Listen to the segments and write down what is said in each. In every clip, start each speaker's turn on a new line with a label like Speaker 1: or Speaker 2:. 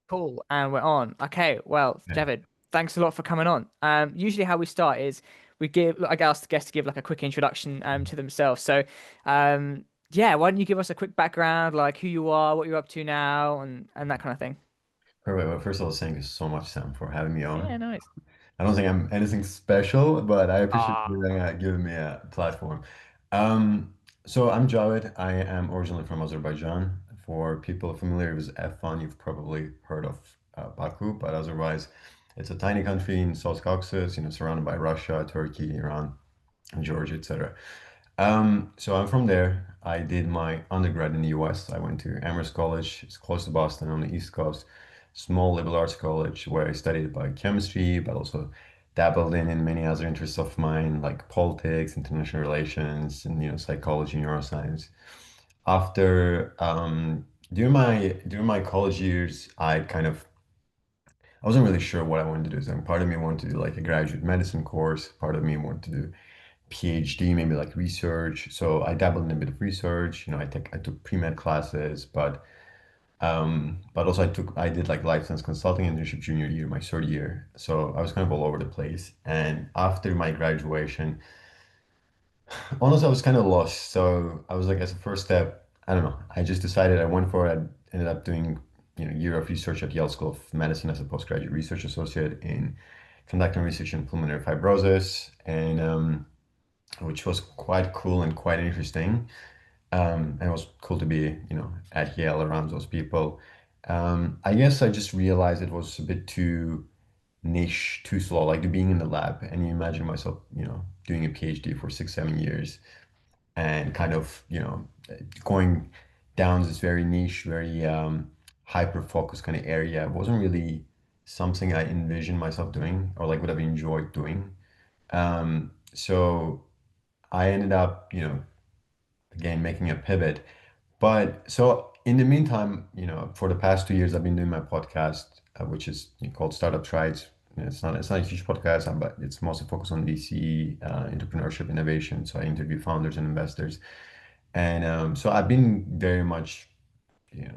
Speaker 1: Cool, and we're on. Okay, well,
Speaker 2: Yeah.
Speaker 1: Javid, thanks a lot for coming on. Usually how we start is we give, I ask the guests to give like a quick introduction to themselves. So, um, yeah, why don't you give us a quick background, like who you are, what you're up to now, and that kind of thing.
Speaker 2: Perfect. Well, first of all, thank you so much, Sam, for having me
Speaker 1: Yeah,
Speaker 2: on.
Speaker 1: nice.
Speaker 2: I don't think I'm anything special, but I appreciate you
Speaker 1: Ah,
Speaker 2: giving me a platform. Um, so I'm Javid. I am originally from Azerbaijan. For people familiar with F1, you've probably heard of Baku, but otherwise, it's a tiny country in South Caucasus, surrounded by Russia, Turkey, Iran, and Georgia, etc. So I'm from there. I did my undergrad in the US. I went to Amherst College. It's close to Boston on the East Coast. Small liberal arts college where I studied biochemistry, but also dabbled in many other interests of mine, like politics, international relations, and psychology, neuroscience. After during my college years, I wasn't really sure what I wanted to do. So part of me wanted to do like a graduate medicine course. Part of me wanted to do PhD, maybe like research. So I dabbled in a bit of research. I took pre-med classes, but also I did like life science consulting internship junior year, my third year. So I was kind of all over the place. And after my graduation, honestly, I was kind of lost. So I was like, as a first step, I don't know. I just decided I went for it. I ended up doing, year of research at Yale School of Medicine as a postgraduate research associate in conducting research in pulmonary fibrosis, and which was quite cool and quite interesting. And it was cool to be, at Yale around those people. I guess I just realized it was a bit too niche, too slow, like being in the lab. And you imagine myself, doing a PhD for 6, 7 years and kind of, going down this very niche, very hyper focused kind of area. It wasn't really something I envisioned myself doing or like would have enjoyed doing. So I ended up, again, making a pivot. But so in the meantime, for the past 2 years, I've been doing my podcast, which is called Startup Trides. It's not a huge podcast, but it's mostly focused on VC, entrepreneurship, innovation. So I interview founders and investors, and so I've been very much,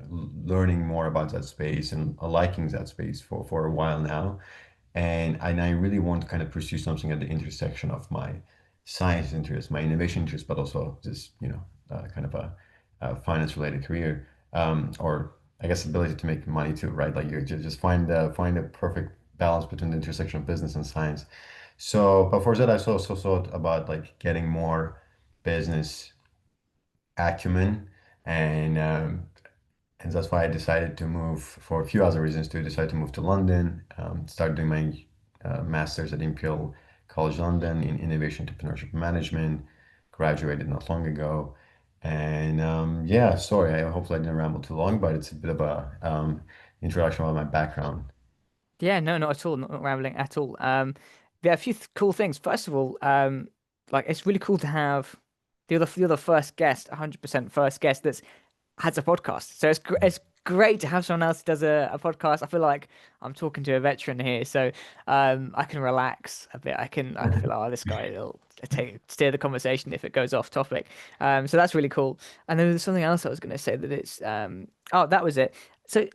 Speaker 2: learning more about that space and liking that space for a while now. And I really want to kind of pursue something at the intersection of my science interest, my innovation interest, but also this, kind of a finance related career, or I guess ability to make money too, right? Like you just find a perfect balance between the intersection of business and science. So, but for that, I also thought about like getting more business acumen, and and that's why I decided to move for a few other reasons too. Decided to move to London, start doing my master's at Imperial College London in Innovation Entrepreneurship Management. Graduated not long ago, and yeah, sorry, I hopefully I didn't ramble too long, but it's a bit of a introduction about my background.
Speaker 1: yeah, no, not at all, not rambling at all. There are a few cool things. First of all, like it's really cool to have the other first guest, 100% first guest that's has a podcast. So it's great to have someone else who does a podcast. I feel like I'm talking to a veteran here, so I can relax a bit. I feel like, oh, this guy will take steer the conversation if it goes off topic. So that's really cool. And there was something else I was going to say that it's oh, that was it. So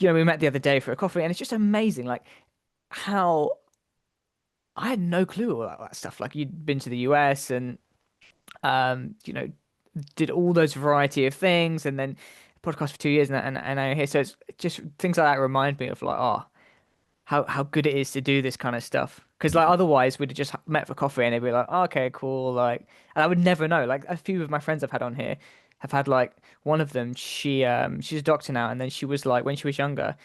Speaker 1: we met the other day for a coffee, and it's just amazing, like how I had no clue about that stuff. Like you'd been to the US and you know, did all those variety of things, and then podcast for 2 years, and I'm here. So it's just things like that remind me of like, oh, how good it is to do this kind of stuff. Because like otherwise we'd have just met for coffee and they'd be like, oh, okay, cool, like, and I would never know. Like a few of my friends I've had on here have had like one of them. She's a doctor now, and then she was like when she was younger,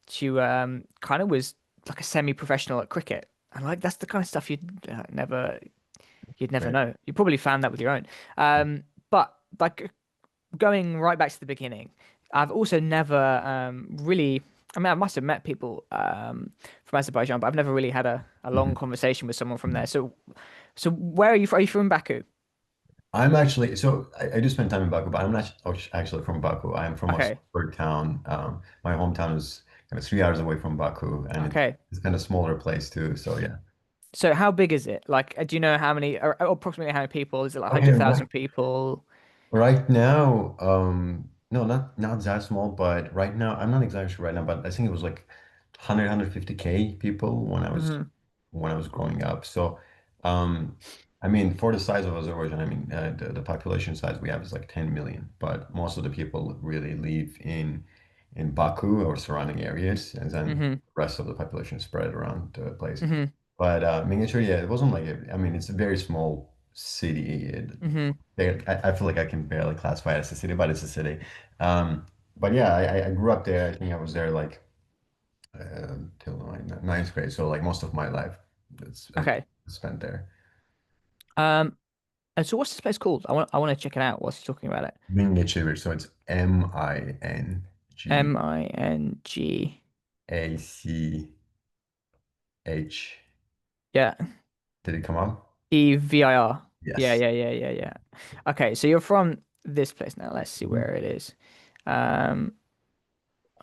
Speaker 1: she kind of was like a semi-professional at cricket. And like that's the kind of stuff you'd never
Speaker 2: Right.
Speaker 1: know. You probably found that with your own. But like going right back to the beginning, I've also never really. I mean, I must have met people from Azerbaijan, but I've never really had a long
Speaker 2: Mhm.
Speaker 1: conversation with someone from there. So where are you from? Are you from Baku?
Speaker 2: I'm actually, so I do spend time in Baku, but I'm not actually from Baku. I'm from a
Speaker 1: Okay,
Speaker 2: smaller town. My hometown is kind of 3 hours away from Baku, and
Speaker 1: okay.
Speaker 2: it's kind of smaller place too. So yeah.
Speaker 1: So how big is it? Like, do you know how many, or approximately how many people? Is it like
Speaker 2: Okay,
Speaker 1: 100,000 people?
Speaker 2: right now, no, not that small, but right now I'm not exactly sure right now, but I think it was like 150K people
Speaker 1: Hmm.
Speaker 2: when I was growing up. So, um, I mean, for the size of Azerbaijan, I mean, the population size we have is like 10 million, but most of the people really live in Baku or surrounding areas, and then
Speaker 1: Hmm.
Speaker 2: the rest of the population is spread around the place.
Speaker 1: Hmm.
Speaker 2: But miniature, yeah, it wasn't like I mean, it's a very small city.
Speaker 1: Hmm.
Speaker 2: I feel like I can barely classify it as a city, but it's a city. But yeah, I grew up there. I think I was there like till ninth grade. So like most of my life, it's
Speaker 1: Okay.
Speaker 2: spent there.
Speaker 1: Um, and so what's this place called? I want to check it out whilst you're talking about it.
Speaker 2: Mingechevir. So it's Mingachh.
Speaker 1: Ming. Yeah.
Speaker 2: Did it come up?
Speaker 1: Evir. Yeah,
Speaker 2: Yes.
Speaker 1: yeah, yeah, yeah, yeah. Okay, so you're from this place now. Let's see
Speaker 2: Mhm.
Speaker 1: where it is. Um,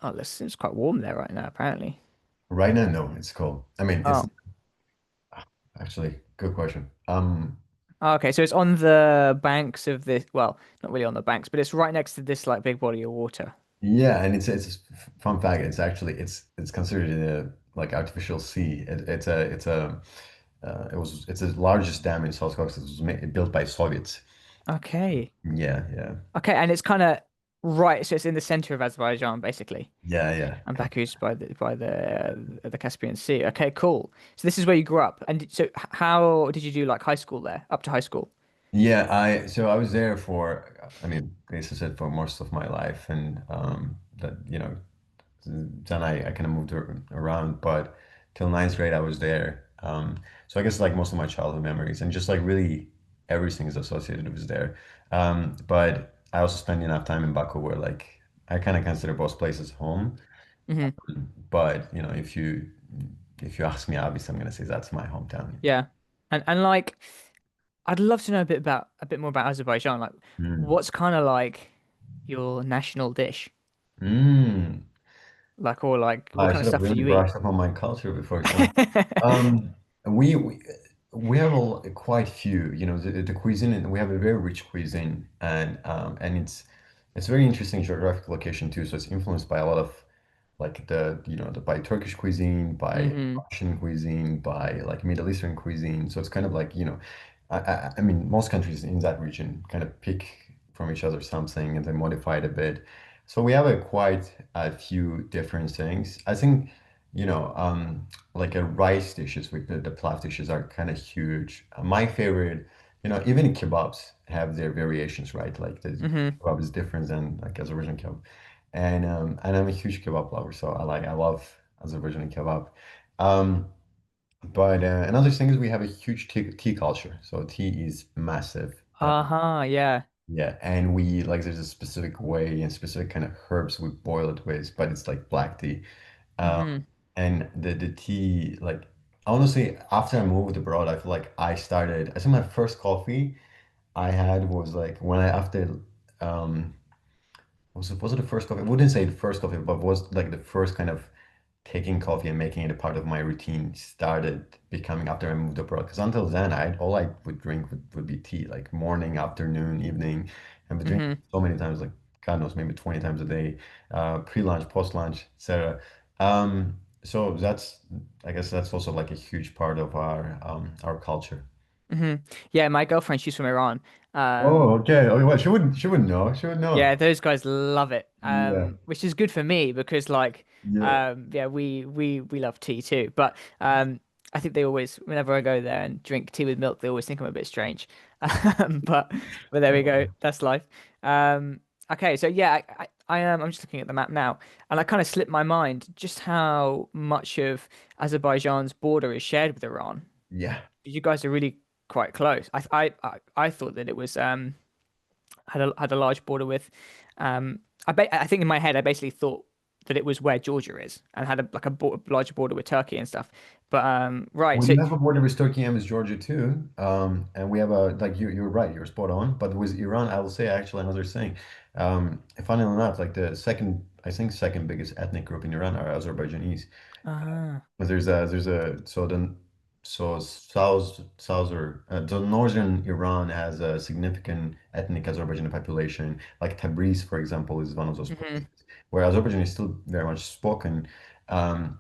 Speaker 1: oh, it's quite warm there right now, apparently.
Speaker 2: Right now, no, it's cold. I mean, it's
Speaker 1: Oh,
Speaker 2: actually good question.
Speaker 1: okay, so it's on the banks of this, well, not really on the banks, but it's right next to this like big body of water.
Speaker 2: Yeah, and it's fun fact. It's actually it's considered a like artificial sea. It's the largest dam in South Caucasus. It was built by Soviets.
Speaker 1: Okay.
Speaker 2: Yeah, yeah,
Speaker 1: Okay, and it's kind of right, so it's in the center of Azerbaijan, basically.
Speaker 2: yeah, yeah.
Speaker 1: And Baku's by the Caspian Sea. Okay, cool. So this is where you grew up. And so how did you do like high school there, up to high school?
Speaker 2: Yeah, I was there for I mean, as I said, for most of my life, and that then I kind of moved around, but till ninth grade I was there. So I guess like most of my childhood memories and just like really everything is associated with there. But I also spent enough time in Baku where like I kind of consider both places home.
Speaker 1: Hmm.
Speaker 2: But if you ask me, obviously I'm gonna say that's my hometown.
Speaker 1: Yeah. And like I'd love to know a bit more about Azerbaijan. Like
Speaker 2: Mm.
Speaker 1: what's kind of like your national dish?
Speaker 2: Mm.
Speaker 1: Like or like what
Speaker 2: I
Speaker 1: kind of
Speaker 2: should have
Speaker 1: stuff do
Speaker 2: really
Speaker 1: you eat?
Speaker 2: brushed up on my culture before showing. Um, we we we have quite few, the cuisine, and we have a very rich cuisine, and it's very interesting geographic location too. So it's influenced by a lot of like by Turkish cuisine, by
Speaker 1: Hmm.
Speaker 2: Russian cuisine, by like Middle Eastern cuisine. So it's kind of like, I mean, most countries in that region kind of pick from each other something and then modify it a bit. So we have a quite a few different things. I think, like rice dishes with the pilav dishes are kind of huge. My favorite, even kebabs have their variations, right? Like the
Speaker 1: Hmm.
Speaker 2: kebab is different than like Azerbaijan kebab. And I'm a huge kebab lover, so I love Azerbaijan kebab. Um, but another thing is we have a huge tea culture. So tea is massive.
Speaker 1: Uh-huh, yeah.
Speaker 2: Yeah, and we like there's a specific way and specific kind of herbs we boil it with, but it's like black tea. Um,
Speaker 1: Hmm.
Speaker 2: and the tea, like honestly, after I moved abroad, I feel like I think my first coffee I had was like when I after was it the first coffee? I wouldn't say the first coffee, but was like the first kind of taking coffee and making it a part of my routine started becoming after I moved abroad. Because until then, all I would drink would be tea, like morning, afternoon, evening, and would drink
Speaker 1: Hmm.
Speaker 2: so many times, like God knows, maybe 20 times a day, pre-lunch, post-lunch, etc. So I guess that's also like a huge part of our culture.
Speaker 1: Hmm. Yeah, my girlfriend, she's from Iran.
Speaker 2: Oh,
Speaker 1: Um,
Speaker 2: okay. Oh, what? She wouldn't know. She would know.
Speaker 1: Yeah, those guys love it.
Speaker 2: Yeah.
Speaker 1: Which is good for me because like
Speaker 2: Yeah.
Speaker 1: yeah, we love tea too. But I think they always whenever I go there and drink tea with milk, they always think I'm a bit strange. But there we go. That's life. Um okay, so yeah, I am I'm just looking at the map now and I kind of slipped my mind just how much of Azerbaijan's border is shared with Iran.
Speaker 2: Yeah.
Speaker 1: You guys are really quite close. I thought that it was had a large border with. I think in my head I basically thought that it was where Georgia is and had a larger border with Turkey and stuff. But right,
Speaker 2: We
Speaker 1: so
Speaker 2: do have a border with Turkey and with Georgia too. And we have like you're right, you're spot on. But with Iran, I will say actually another thing. Funnily enough, like I think second biggest ethnic group in Iran are Azerbaijanis.
Speaker 1: uh
Speaker 2: But so So the northern Iran has a significant ethnic Azerbaijani population. Like Tabriz, for example, is one of those
Speaker 1: Hmm.
Speaker 2: places where Azerbaijan is still very much spoken. Um,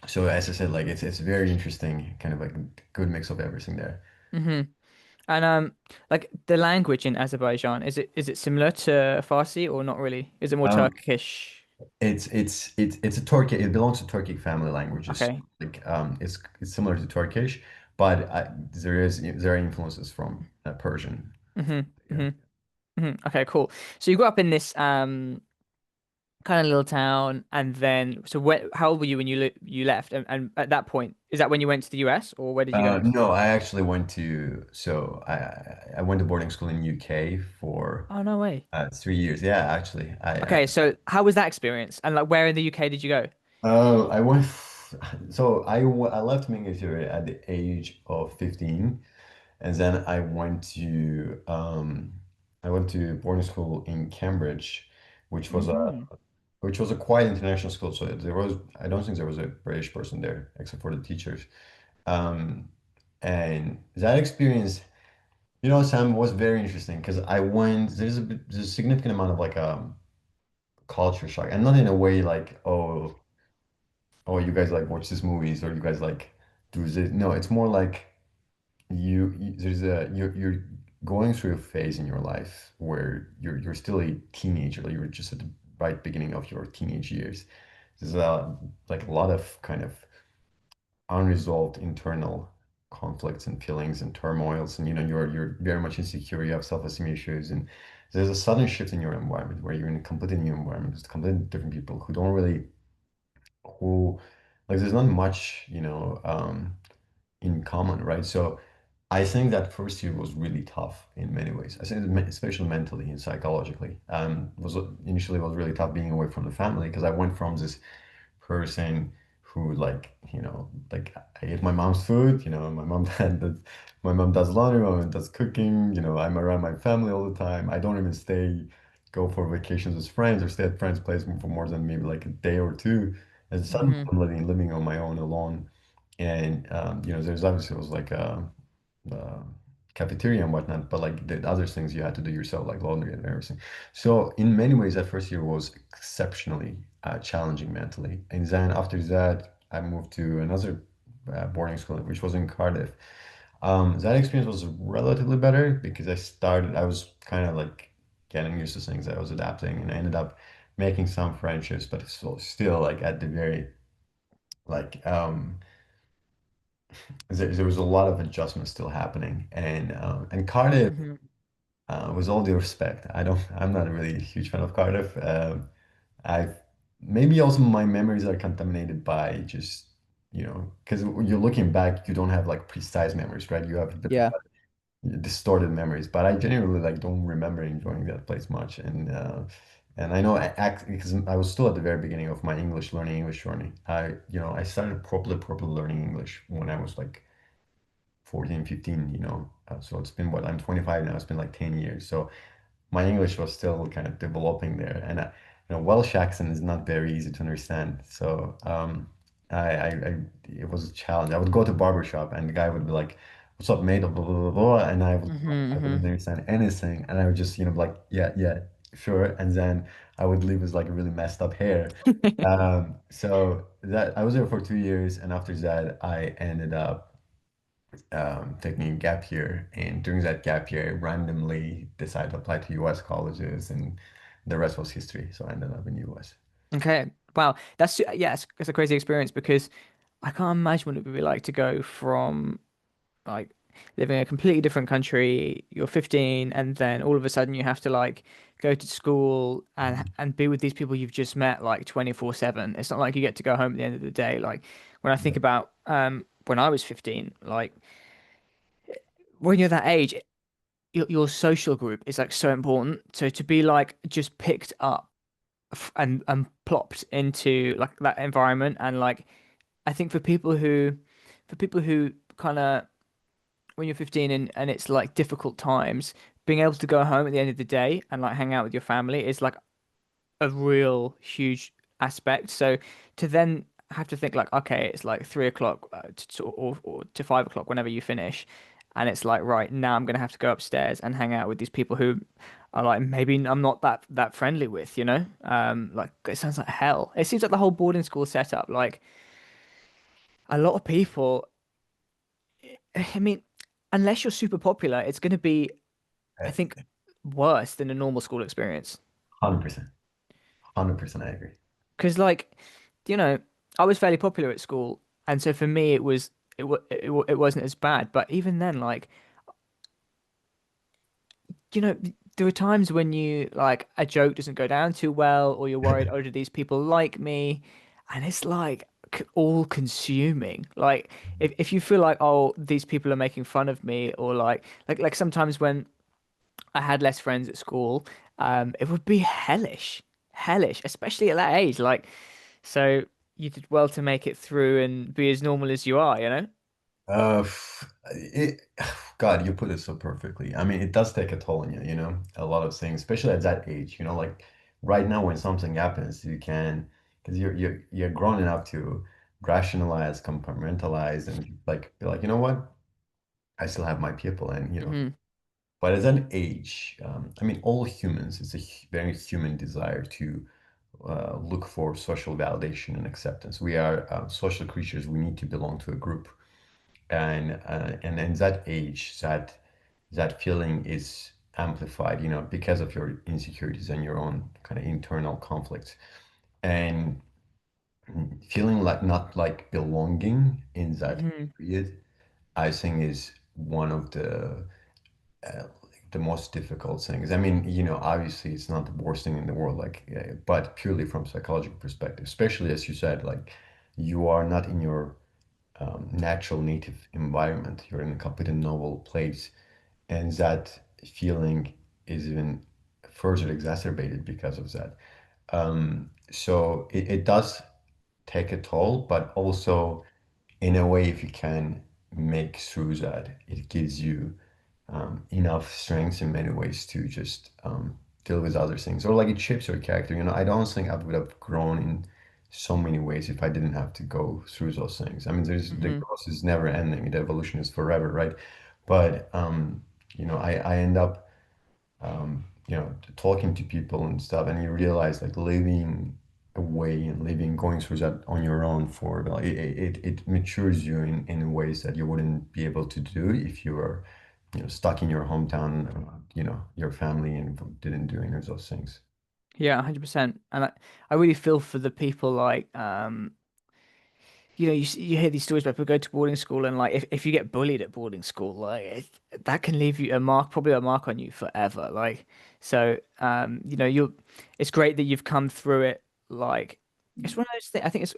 Speaker 2: so as I said, like it's very interesting, kind of like a good mix of everything there.
Speaker 1: Hmm. And like the language in Azerbaijan, is it similar to Farsi or not really? Is it more
Speaker 2: Um,
Speaker 1: Turkish?
Speaker 2: it's a Turkic. It belongs to Turkic family languages.
Speaker 1: Okay.
Speaker 2: Like it's similar to Turkish, but there are influences from Persian.
Speaker 1: Hmm.
Speaker 2: Yeah.
Speaker 1: Hmm. Hmm. Okay, cool. So you grew up in this kind of little town, and then so how old were you when you left? And at that point, is that when you went to the US, or where did you go?
Speaker 2: No, I actually went to so I went to boarding school in UK for
Speaker 1: Oh, no way.
Speaker 2: 3 years. Yeah, actually,
Speaker 1: Okay, so how was that experience? And like, where in the UK did you go?
Speaker 2: I went. So I left Manchester at the age of 15, and then I went to boarding school in Cambridge, which was a
Speaker 1: Hmm.
Speaker 2: which was a quite international school. So I don't think there was a British person there except for the teachers. Um, and that experience, Sam, was very interesting because there's a significant amount of like culture shock, and not in a way like, oh, you guys like watch these movies or you guys like do this. No, it's more like you're going through a phase in your life where you're still a teenager, like you're just at the right beginning of your teenage years. There's like a lot of kind of unresolved internal conflicts and feelings and turmoils, and you're very much insecure, you have self-esteem issues, and there's a sudden shift in your environment where you're in a completely new environment with completely different people who like there's not much in common, right? So I think that first year was really tough in many ways. I think especially mentally and psychologically. Was initially was really tough being away from the family because I went from this person who like I ate my mom's food, my mom does laundry, my mom does cooking, I'm around my family all the time. I don't even go for vacations with friends or stay at friends' place for more than maybe like a day or two. And suddenly
Speaker 1: Hmm.
Speaker 2: I'm living on my own alone. And there's obviously was like a cafeteria and whatnot, but like the other things you had to do yourself, like laundry and everything. So in many ways, that first year was exceptionally challenging mentally. And then after that, I moved to another boarding school, which was in Cardiff. That experience was relatively better because I was kind of like getting used to things. I was adapting, and I ended up making some friendships, but still like at the very like there was a lot of adjustment still happening, and Cardiff,
Speaker 1: Hmm.
Speaker 2: with all due respect, I'm not really a huge fan of Cardiff. I maybe also my memories are contaminated by just because you're looking back, you don't have like precise memories, right? You have a bit
Speaker 1: Yeah.
Speaker 2: distorted memories, but I genuinely like don't remember enjoying that place much, and I know because I was still at the very beginning of my English journey. I started properly learning English when I was like 14, 15, so it's been what, I'm 25 now, it's been like 10 years. So my English was still kind of developing there, and Welsh accent is not very easy to understand. So it was a challenge. I would go to barber shop, and the guy would be like, "What's up, mate?" Blah blah blah blah, and I
Speaker 1: Hmm.
Speaker 2: wouldn't understand anything, and I would just be like, "Yeah, yeah, sure," and then I would leave with like a really messed up hair. So that I was there for 2 years, and after that, I ended up taking a gap year. And during that gap year, I randomly decided to apply to US colleges, and the rest was history. So I ended up in US.
Speaker 1: Okay. Wow. That's yeah, it's a crazy experience because I can't imagine what it would be like to go from like living in a completely different country, you're 15, and then all of a sudden you have to like go to school and be with these people you've just met like 24/7. It's not like you get to go home at the end of the day. Like when I think about when I was 15, like when you're that age, your social group is like so important. So to be like just picked up and plopped into like that environment, and like I think for people who kind of when you're 15 and it's like difficult times, being able to go home at the end of the day and like hang out with your family is like a real huge aspect. So to then have to think like, okay, it's like 3 o'clock or to 5 o'clock whenever you finish, and it's like, right now I'm gonna have to go upstairs and hang out with these people who are like maybe I'm not that friendly with, you know? Like it sounds like hell. It seems like the whole boarding school setup, like a lot of people. I mean, unless you're super popular, it's gonna be, I think, worse than a normal school experience.
Speaker 2: 100%. 100% I agree.
Speaker 1: Because like, you know, I was fairly popular at school, and so for me it wasn't as bad. But even then, like, you know, there are times when you like a joke doesn't go down too well, or you're worried, oh, do these people like me? And it's like all consuming. Like if you feel like, oh, these people are making fun of me, or like sometimes when I had less friends at school, it would be hellish, especially at that age. Like, so you did well to make it through and be as normal as you are, you know?
Speaker 2: Uh, it, God, you put it so perfectly. I mean, it does take a toll on you, a lot of things, especially at that age, like right now when something happens, you can, because you're grown enough to rationalize, compartmentalize, and like be like, you know what? I still have my people, and
Speaker 1: Hmm.
Speaker 2: but at that age, I mean, all humans, it's a very human desire to look for social validation and acceptance. We are social creatures. We need to belong to a group, and in that age, that feeling is amplified, because of your insecurities and your own kind of internal conflicts, and feeling like not like belonging in that
Speaker 1: Hmm.
Speaker 2: period, I think is one of the most difficult things. I mean, obviously it's not the worst thing in the world, like, but purely from psychological perspective, especially as you said, like you are not in your natural native environment. You're in a completely novel place, and that feeling is even further exacerbated because of that. So it does take a toll, but also in a way, if you can make through that, it gives you enough strength in many ways to just deal with other things, or like it shapes your character. I don't think I would have grown in so many ways if I didn't have to go through those things. I mean, the
Speaker 1: Hmm.
Speaker 2: growth is never ending, the evolution is forever, right? But I end up talking to people and stuff, and you realize like living away and living, going through that on your own for like, it matures you in ways that you wouldn't be able to do if you were, stuck in your hometown, your family and didn't do any of those things.
Speaker 1: Yeah, 100%. And I really feel for the people like, you know, you hear these stories about people go to boarding school and like if you get bullied at boarding school, like that can leave you a mark, probably a mark on you forever. Like, so you know, it's great that you've come through it. Like, it's one of those things. I think it's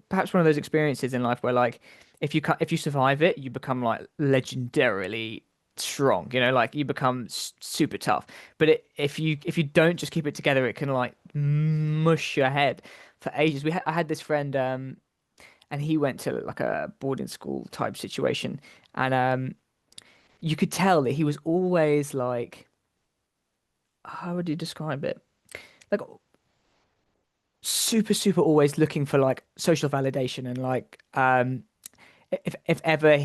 Speaker 1: perhaps one of those experiences in life where like if you survive it, you become like legendarily strong. You know, like you become super tough. But if you don't just keep it together, it can like mush your head for ages. I had this friend. And he went to like a boarding school type situation, and you could tell that he was always like, how would you describe it? Like super always looking for like social validation and like if ever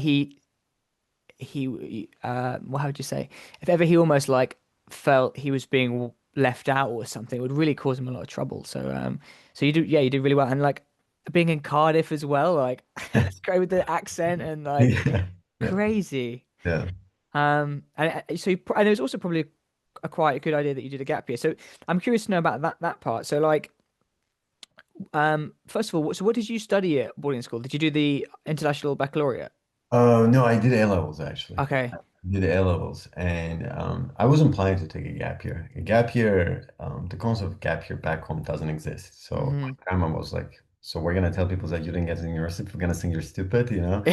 Speaker 1: well, how would you say, if ever he almost like felt he was being left out or something, it would really cause him a lot of trouble. So so you do really well, and like being in Cardiff as well, like it's great with the accent and like
Speaker 2: Yeah, yeah,
Speaker 1: crazy.
Speaker 2: yeah.
Speaker 1: And it was also probably a quite a good idea that you did a gap year. So I'm curious to know about that part. So like, first of all, so what did you study at boarding school? Did you do the international baccalaureate?
Speaker 2: Oh no, I did A levels actually.
Speaker 1: Okay.
Speaker 2: I did A levels, and I wasn't planning to take a gap year. A gap year, the concept of gap year back home doesn't exist. So
Speaker 1: Hmm.
Speaker 2: my grandma was like, "So we're gonna tell people that you didn't get into university. We're gonna think you're stupid, you know?"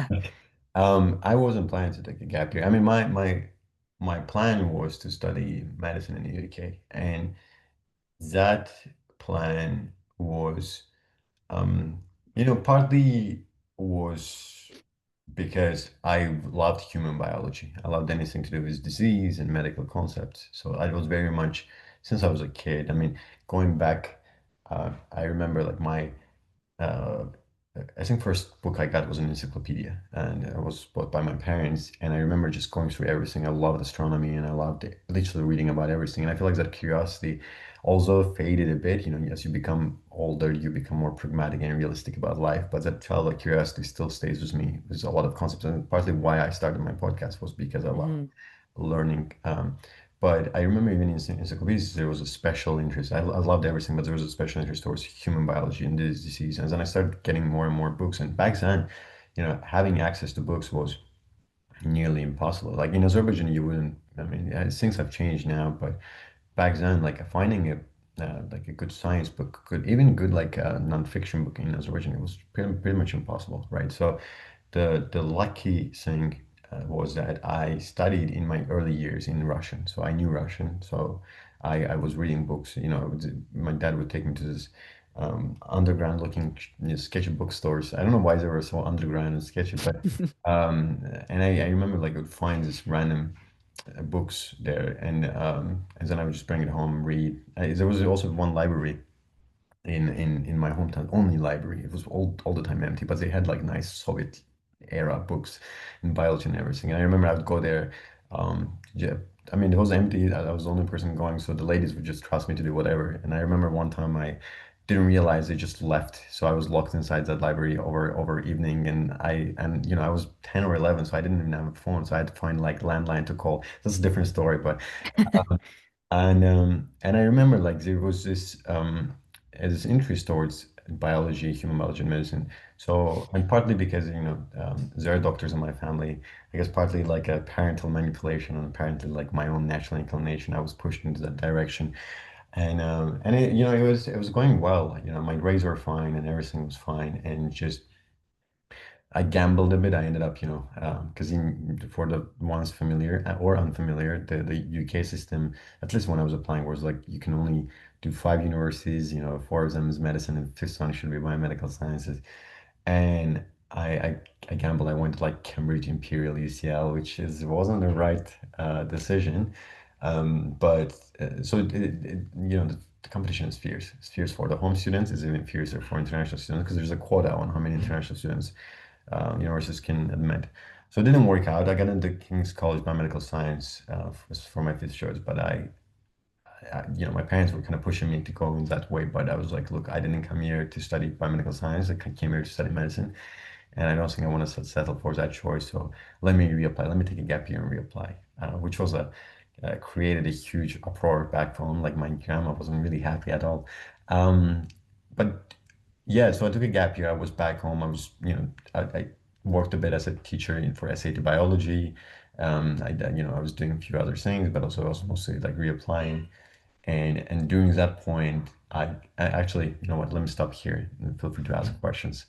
Speaker 2: Like, I wasn't planning to take a gap year. I mean, my plan was to study medicine in the UK, and that plan was, um, partly was because I loved human biology. I loved anything to do with disease and medical concepts. So I was very much, since I was a kid, I mean, going back, I remember like my I think first book I got was an encyclopedia, and it was bought by my parents. And I remember just going through everything. I loved astronomy, and I loved literally reading about everything. And I feel like that curiosity also faded a bit. You know, as you become older, you become more pragmatic and realistic about life. But that childlike curiosity still stays with me. There's a lot of concepts, and partly why I started my podcast was because I love
Speaker 1: Hmm.
Speaker 2: learning. But I remember even in encyclopedias, there was a special interest. I loved everything, but there was a special interest towards human biology and this disease. And then I started getting more and more books. And back then, you know, having access to books was nearly impossible. Like in Azerbaijan, you wouldn't, I mean, things have changed now, but back then, like finding a good science book, good even good like nonfiction book in Azerbaijan, it was pretty much impossible, right? So the lucky thing was that I studied in my early years in Russian, so I knew Russian. So I was reading books. You know, my dad would take me to this underground looking sketchy bookstores. I don't know why they were so underground and sketchy, but and I remember like I would find this random books there, and then I would just bring it home, read. There was also one library in my hometown, only library. It was all the time empty, but they had like nice Soviet era books in biology and everything. And I remember I would go there. Yeah, I mean, it was empty. I was the only person going, so the ladies would just trust me to do whatever. And I remember one time I didn't realize they just left, so I was locked inside that library over evening, and you know I was 10 or 11, so I didn't even have a phone, so I had to find like landline to call. That's a different story, but and I remember like there was this interest towards biology, human biology, and medicine. So and partly because you know there are doctors in my family. I guess partly like a parental manipulation and apparently like my own natural inclination. I was pushed into that direction, and it, you know it was going well. You know my grades were fine and everything was fine, and just I gambled a bit. I ended up, you know, because for the ones familiar or unfamiliar, the UK system, at least when I was applying, was like you can only do 5 universities. You know, four of them is medicine, and fifth one should be biomedical sciences. And I gambled. I went to like Cambridge Imperial UCL, which is wasn't the right decision. But so you know the competition is fierce. It's fierce for the home students. It's even fiercer for international students because there's a quota on how many international students universities can admit. So it didn't work out. I got into King's College Biomedical Science for my fifth choice, but you know, my parents were kind of pushing me to go in that way. But I was like, look, I didn't come here to study biomedical science. I came here to study medicine, and I don't think I want to settle for that choice. So let me reapply. Let me take a gap year and reapply, which was created a huge uproar back home. Like my grandma wasn't really happy at all. Um, but yeah, so I took a gap year. I was back home. I was, you know, I worked a bit as a teacher for SAT biology. You know, I was doing a few other things, but also I was mostly like reapplying. And during that point, I actually, you know what? Let me stop here and feel free to ask questions.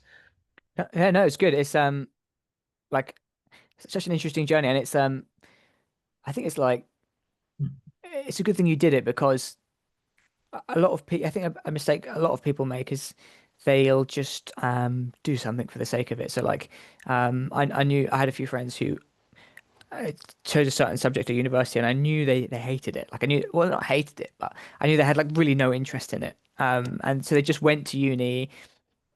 Speaker 1: Yeah, no, it's good. It's like such an interesting journey, and it's I think it's like it's a good thing you did it because a lot of people, I think a mistake a lot of people make is they'll just do something for the sake of it. So like I knew I had a few friends who chose a certain subject at university, and I knew they hated it. Like I knew, well, not hated it, but I knew they had like really no interest in it. And so they just went to uni,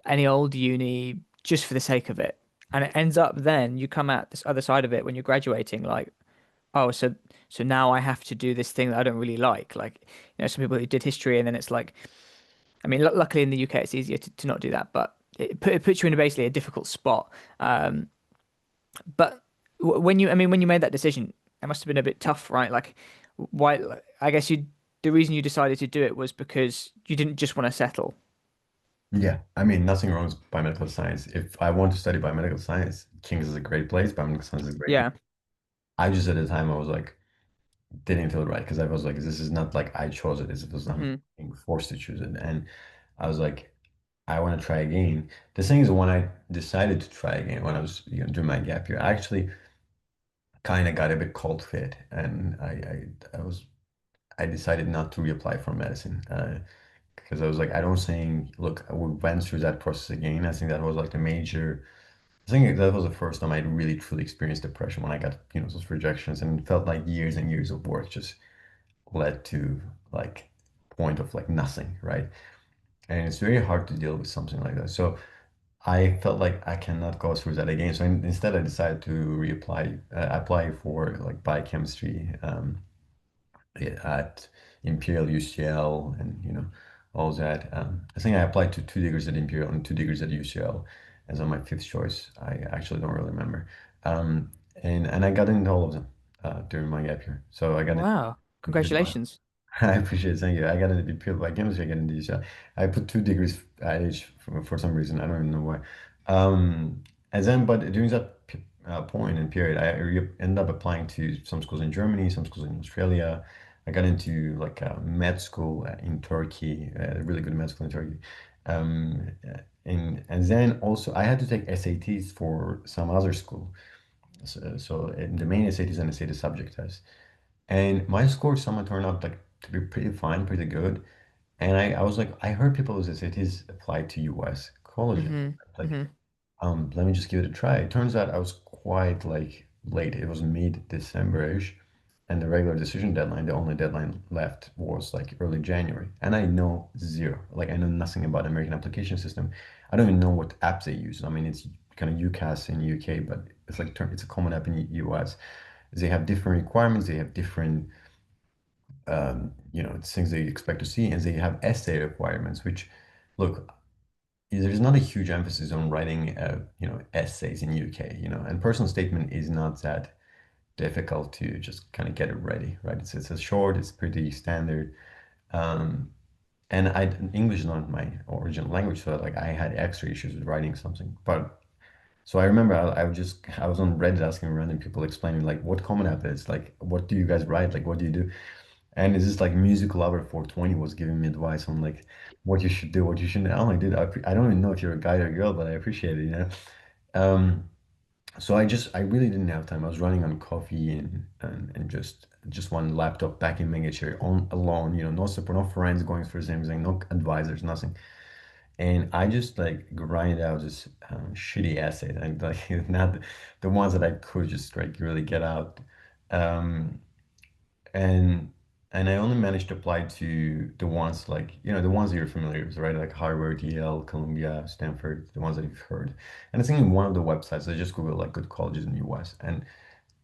Speaker 1: any old uni, just for the sake of it. And it ends up then you come out this other side of it when you're graduating, like, oh, so now I have to do this thing that I don't really like. Like, you know, some people who did history, and then it's like, I mean, luckily in the UK it's easier to not do that, but it puts you in basically a difficult spot. But when you, I mean, when you made that decision, it must have been a bit tough, right? Like, why? I guess the reason you decided to do it was because you didn't just want to settle.
Speaker 2: Yeah, I mean, nothing wrong with biomedical science. If I want to study biomedical science, King's is a great place. Biomedical science is a great place.
Speaker 1: Yeah.
Speaker 2: I just at the time I was like, didn't feel right because I was like, this is not like I chose it. It was I'm
Speaker 1: Hmm.
Speaker 2: being forced to choose it, and I was like, I want to try again. The thing is, when I decided to try again, when I was doing my gap year, I actually kind of got a bit cold feet, and I decided not to reapply for medicine because I was like, I don't think, look, we went through that process again. I think that was like the major. I think that was the first time I really truly experienced depression when I got those rejections, and it felt like years and years of work just led to like point of like nothing, right? And it's very hard to deal with something like that. So I felt like I cannot go through that again. So instead, I decided to reapply, apply for like biochemistry at Imperial UCL and all that. I think I applied to 2 degrees at Imperial and 2 degrees at UCL as on my fifth choice. I actually don't really remember. Um, and I got into all of them during my gap year. So I got into
Speaker 1: Wow.
Speaker 2: computer.
Speaker 1: Congratulations.
Speaker 2: I appreciate it. Thank you. I got into pure biochemistry. I got into UCL. I put 2 degrees at each for some reason. I don't even know why. Um, and then, but during that point and period, I ended up applying to some schools in Germany, some schools in Australia. I got into like a med school in Turkey, a really good med school in Turkey. And then also I had to take SATs for some other school. So the main SATs and SAT subject test. And my score somehow turned out like to be pretty fine, pretty good. And I was like, I heard people say it is applied to US colleges.
Speaker 1: Hmm.
Speaker 2: Like,
Speaker 1: Hmm.
Speaker 2: let me just give it a try. It turns out I was quite like late. It was mid-December-ish, and the regular decision deadline, the only deadline left was like early January. And I know zero. Like I know nothing about American application system. I don't even know what apps they use. I mean, it's kind of UCAS in UK, but it's like it's a common app in US. They have different requirements. They have different things they expect to see, and they have essay requirements, which look, there's not a huge emphasis on writing, essays in UK, and personal statement is not that difficult to just kind of get it ready, right? It's a short, it's pretty standard. Um, and English is not my original language, so like I had extra issues with writing something. But so I remember I was on Reddit asking random people explaining like what Common App is, like what do you guys write, like what do you do? And it's just like Music Lover 420 was giving me advice on like what you should do, what you shouldn't. I'm like, dude, I don't even know if you're a guy or a girl, but I appreciate it. Um, so I really didn't have time. I was running on coffee and just one laptop back in Manchester on alone, no support, no friends going through the same thing, no advisors, nothing. And I just like grinded out this shitty essay, and like not the ones that I could just like really get out. Um, and and I only managed to apply to the ones like the ones that you're familiar with, right? Like Harvard, Yale, Columbia, Stanford, the ones that you've heard. And I think in one of the websites, I just Googled like good colleges in the US, and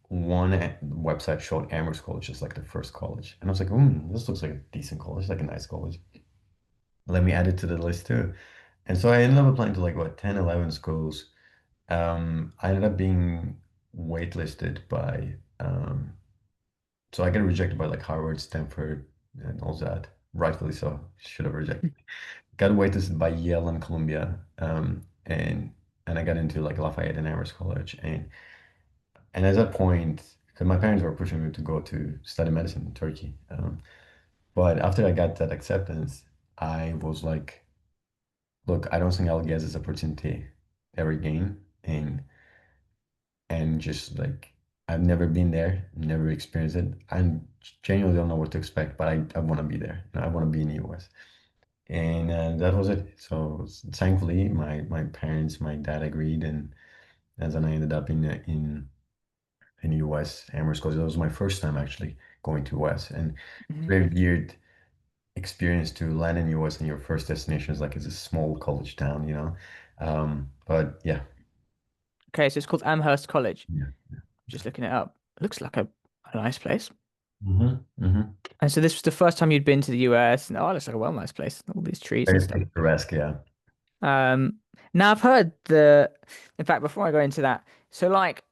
Speaker 2: one website showed Amherst College as like the first college, and I was like, this looks like a decent college, like a nice college. Let me add it to the list too. And so I ended up applying to like what 10, 11 schools. I ended up being waitlisted by so I got rejected by like Harvard, Stanford, and all that. Rightfully so. Should have rejected. Got waitlisted by Yale and Columbia. And I got into like Lafayette and Amherst College. And at that point, because my parents were pushing me to go to study medicine in Turkey. But after I got that acceptance, I was like, look, I don't think I'll get this opportunity ever again. And just like I've never been there, never experienced it. I genuinely don't know what to expect, but I want to be there. I want to be in the US. And that was it. So thankfully, my parents, my dad agreed, and then I ended up in the US, Amherst College. That was my first time actually going to US, and it's a
Speaker 1: Hmm.
Speaker 2: very weird experience to land in US and your first destination is like it's a small college town. But yeah,
Speaker 1: Okay, so it's called Amherst College.
Speaker 2: yeah.
Speaker 1: Just looking it up. It looks like a nice place.
Speaker 2: Mm-hmm.
Speaker 1: And so this was the first time you'd been to the US, and oh, it looks like a well nice place. All these trees and
Speaker 2: Very
Speaker 1: stuff.
Speaker 2: picturesque, yeah.
Speaker 1: Now I've heard in fact, before I go into that, so like,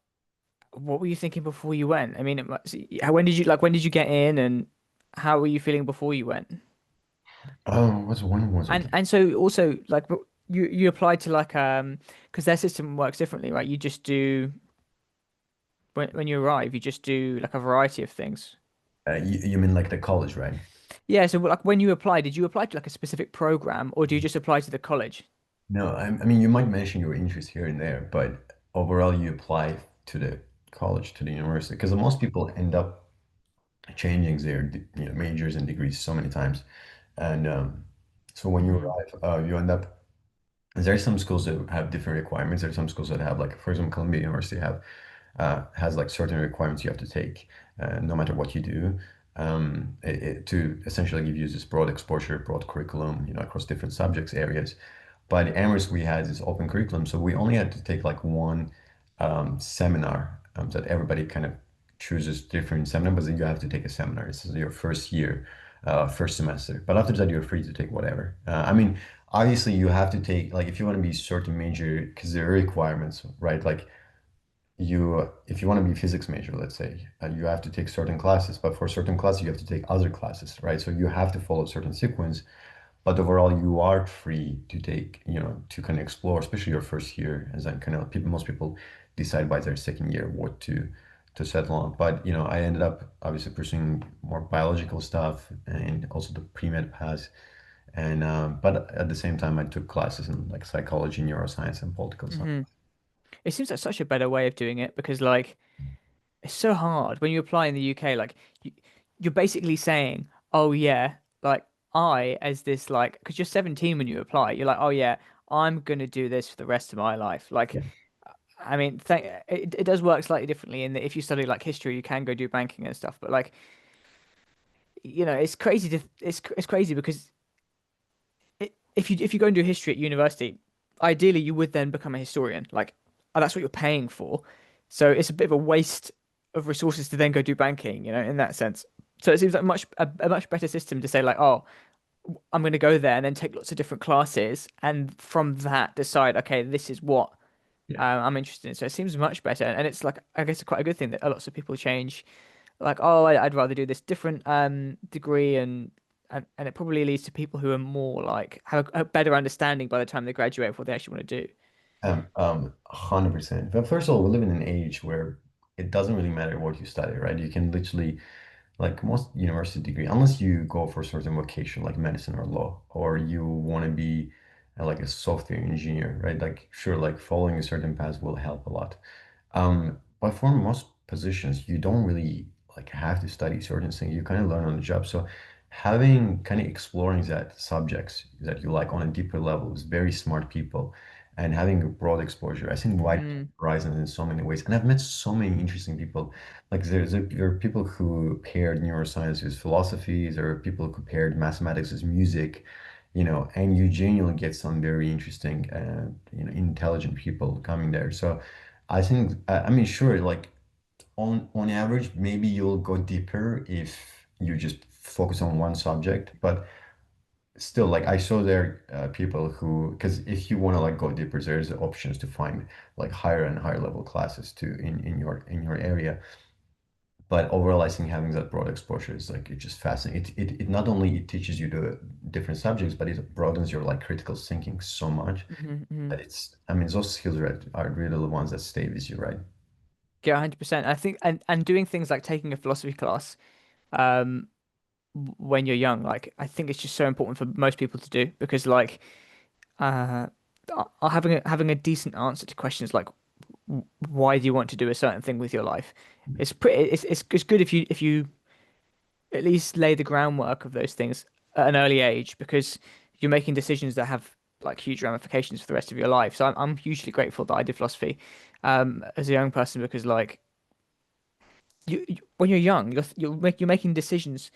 Speaker 1: what were you thinking before you went? I mean, when did you get in, and how were you feeling before you went?
Speaker 2: Oh, when was it?
Speaker 1: And so also like, you applied to like because their system works differently, right? You just do when you arrive, you just do like a variety of things.
Speaker 2: You mean like the college, right?
Speaker 1: Yeah, so like when you apply, did you apply to like a specific program, or do you just apply to the college?
Speaker 2: No, I mean you might mention your interest here and there, but overall you apply to the college, to the university, because most people end up changing their majors and degrees so many times, and so when you
Speaker 1: Hmm.
Speaker 2: arrive, you end up. There are some schools that have different requirements. There are some schools that have like, for example, Columbia University has like certain requirements you have to take, no matter what you do, to essentially give you this broad exposure, broad curriculum, across different subjects areas. But at Amherst, we had this open curriculum, so we only had to take like one seminar that everybody kind of chooses different seminar, but then you have to take a seminar. This is your first year, first semester. But after that, you're free to take whatever. I mean, obviously, you have to take like if you want to be certain major because there are requirements, right? Like you, if you want to be physics major, let's say, you have to take certain classes, but for certain classes, you have to take other classes, right? So you have to follow a certain sequence. But overall, you are free to take, to kind of explore, especially your first year, as then kind of people, most people decide by their second year what to settle on. But I ended up obviously pursuing more biological stuff and also the pre-med path. And but at the same time, I took classes in like psychology, neuroscience, and political science.
Speaker 1: Hmm. It seems like such a better way of doing it because like it's so hard when you apply in the UK. Like you, you're basically saying, "Oh yeah, like I as this like," because you're 17 when you apply. You're like, "Oh yeah, I'm gonna do this for the rest of my life." Like,
Speaker 2: Yeah.
Speaker 1: I mean, it does work slightly differently in that if you study like history, you can go do banking and stuff. But like, it's crazy it's crazy because if you go and do history at university, ideally you would then become a historian. Like, that's what you're paying for. So it's a bit of a waste of resources to then go do banking, in that sense. So it seems like a much better system to say like, oh, I'm going to go there and then take lots of different classes, and from that decide, okay, this is what
Speaker 2: Yeah.
Speaker 1: I'm interested in. So it seems much better, and it's like I guess quite a good thing that lots of people change. Like, oh, I'd rather do this different degree, and it probably leads to people who are more like have a better understanding by the time they graduate of what they actually want to do.
Speaker 2: 100%. But first of all, we live in an age where it doesn't really matter what you study, right? You can literally, like most university degree, unless you go for a certain vocation like medicine or law, or you want to be like a software engineer, right? Like, sure, like following a certain path will help a lot. But for most positions, you don't really like have to study certain things. You kind of learn on the job. So having kind of exploring that subjects that you like on a deeper level is very smart people and having a broad exposure. I think wide
Speaker 1: Mm,
Speaker 2: horizons in so many ways. And I've met so many interesting people. Like there are people who paired neuroscience with philosophy. There are people who paired mathematics with music, and you genuinely get some very interesting, intelligent people coming there. So I think, I mean, sure, like on average, maybe you'll go deeper if you just focus on one subject, but still, like I saw there people who, because if you want to like go deeper, there's options to find like higher and higher level classes too in your area. But overall, I think having that broad exposure is like it's just fascinating. It not only it teaches you the different subjects, but it broadens your like critical thinking so much
Speaker 1: hmm hmm.
Speaker 2: that I mean, those skills are really the ones that stay with you, right?
Speaker 1: Yeah, 100%. I think, and doing things like taking a philosophy class, um, when you're young, like I think it's just so important for most people to do because like uh, having a decent answer to questions like why do you want to do a certain thing with your life? It's good if you at least lay the groundwork of those things at an early age because you're making decisions that have like huge ramifications for the rest of your life. So I'm hugely grateful that I did philosophy as a young person because like when you're young, you're making decisions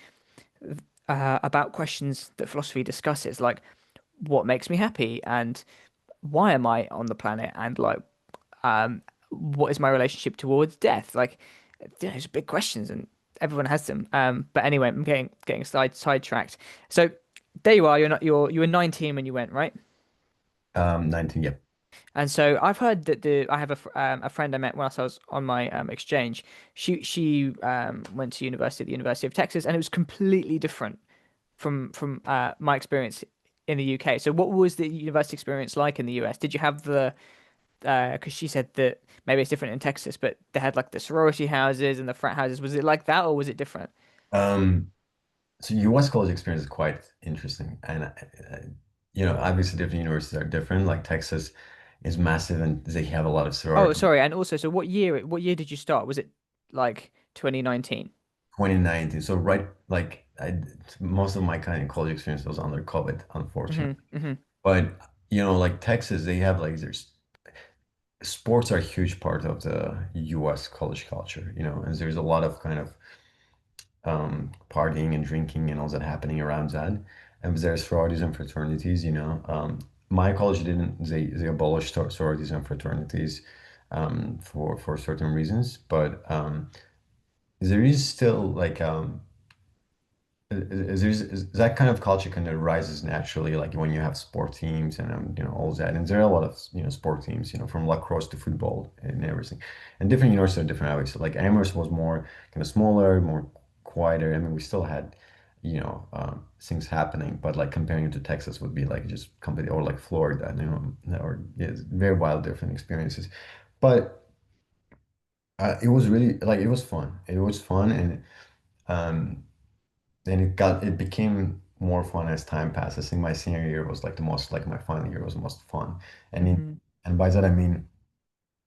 Speaker 1: about questions that philosophy discusses, like what makes me happy and why am I on the planet and like what is my relationship towards death? Like, it's big questions and everyone has them. But anyway, I'm getting sidetracked. So there you are. You were 19 when you went, right?
Speaker 2: 19, yeah.
Speaker 1: And so I've heard that I have a friend I met whilst I was on my exchange. She went to university at the University of Texas, and it was completely different from my experience in the UK. So what was the university experience like in the US? Did you have the because she said that maybe it's different in Texas, but they had like the sorority houses and the frat houses. Was it like that, or was it different?
Speaker 2: Um, so US college experience is quite interesting, and obviously different universities are different. Like Texas is massive, and they have a lot of
Speaker 1: Oh,
Speaker 2: sorority.
Speaker 1: sorry. And also, so what year did you start? Was it like 2019?
Speaker 2: 2019, so right, like most of my kind of college experience was under COVID,
Speaker 1: Hmm
Speaker 2: unfortunately.
Speaker 1: hmm
Speaker 2: But like Texas, they have like there's sports are a huge part of the US college culture, and there's a lot of kind of partying and drinking and all that happening around that. And there's sororities and fraternities. my college didn't. They abolished sororities and fraternities for certain reasons, but there is still like is that kind of culture kind of rises naturally, like when you have sport teams and all that. And there are a lot of sport teams, from lacrosse to football and everything. And different universities are different ways. So like Amherst was more kind of smaller, more quieter. I mean, we still had things happening, but like comparing it to Texas would be like just completely, or like Florida, or yeah, it's very wild different experiences. But it was really like it was fun. It was fun, and um then it became more fun as time passed. I think my senior year was like the most, like my final year was the most fun. And
Speaker 1: Hmm.
Speaker 2: and by that I mean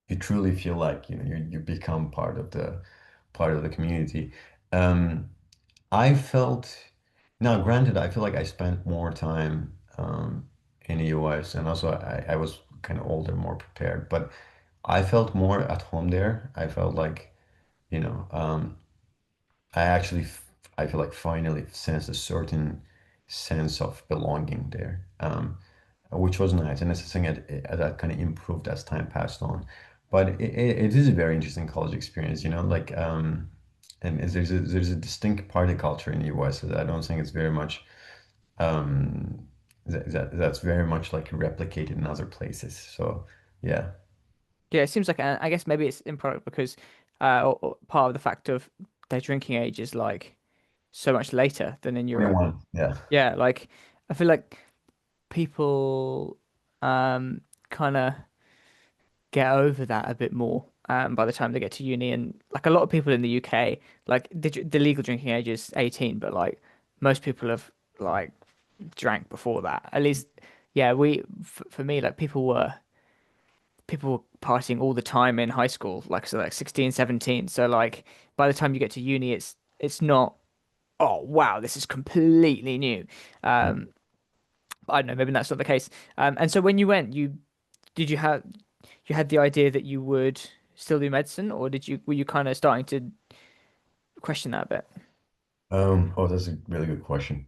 Speaker 2: you truly feel like you become part of the community. Um, I felt now granted I feel like I spent more time in the US, and also I was kind of older, more prepared, but I felt more at home there. I felt like, you know, um, I actually, I feel like finally sensed a certain sense of belonging there, which was nice. And it's a thing that kind of improved as time passed on. But it is a very interesting college experience, like, and there's a distinct party culture in the US that I don't think it's very much, that's very much like replicated in other places. So, yeah.
Speaker 1: Yeah, it seems like, I guess maybe it's in product because or part of the fact of their drinking age is like so much later than in Europe.
Speaker 2: 21. Yeah.
Speaker 1: Yeah, like I feel like people kind of get over that a bit more by the time they get to uni. And like a lot of people in the UK, like the legal drinking age is 18, but like most people have like drank before that. At least, yeah, for me, like people were partying all the time in high school, like so like 16, 17. So like by the time you get to uni, it's not, oh wow, this is completely new. Um, I don't know, maybe that's not the case. And so when you went, did you had the idea that you would still do medicine, or were you kind of starting to question that a bit?
Speaker 2: Oh, that's a really good question.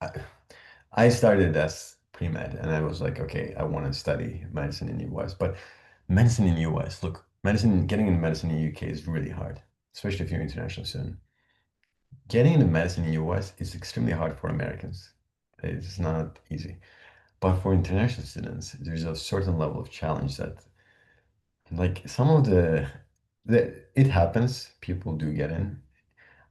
Speaker 2: I, I started as pre-med and I was like, okay, I want to study medicine in the US. But medicine in the US, look, getting into medicine in the UK is really hard, especially if you're an international student. Getting into medicine in the US is extremely hard for Americans. It's not easy. But for international students, there's a certain level of challenge that, like, it happens, people do get in.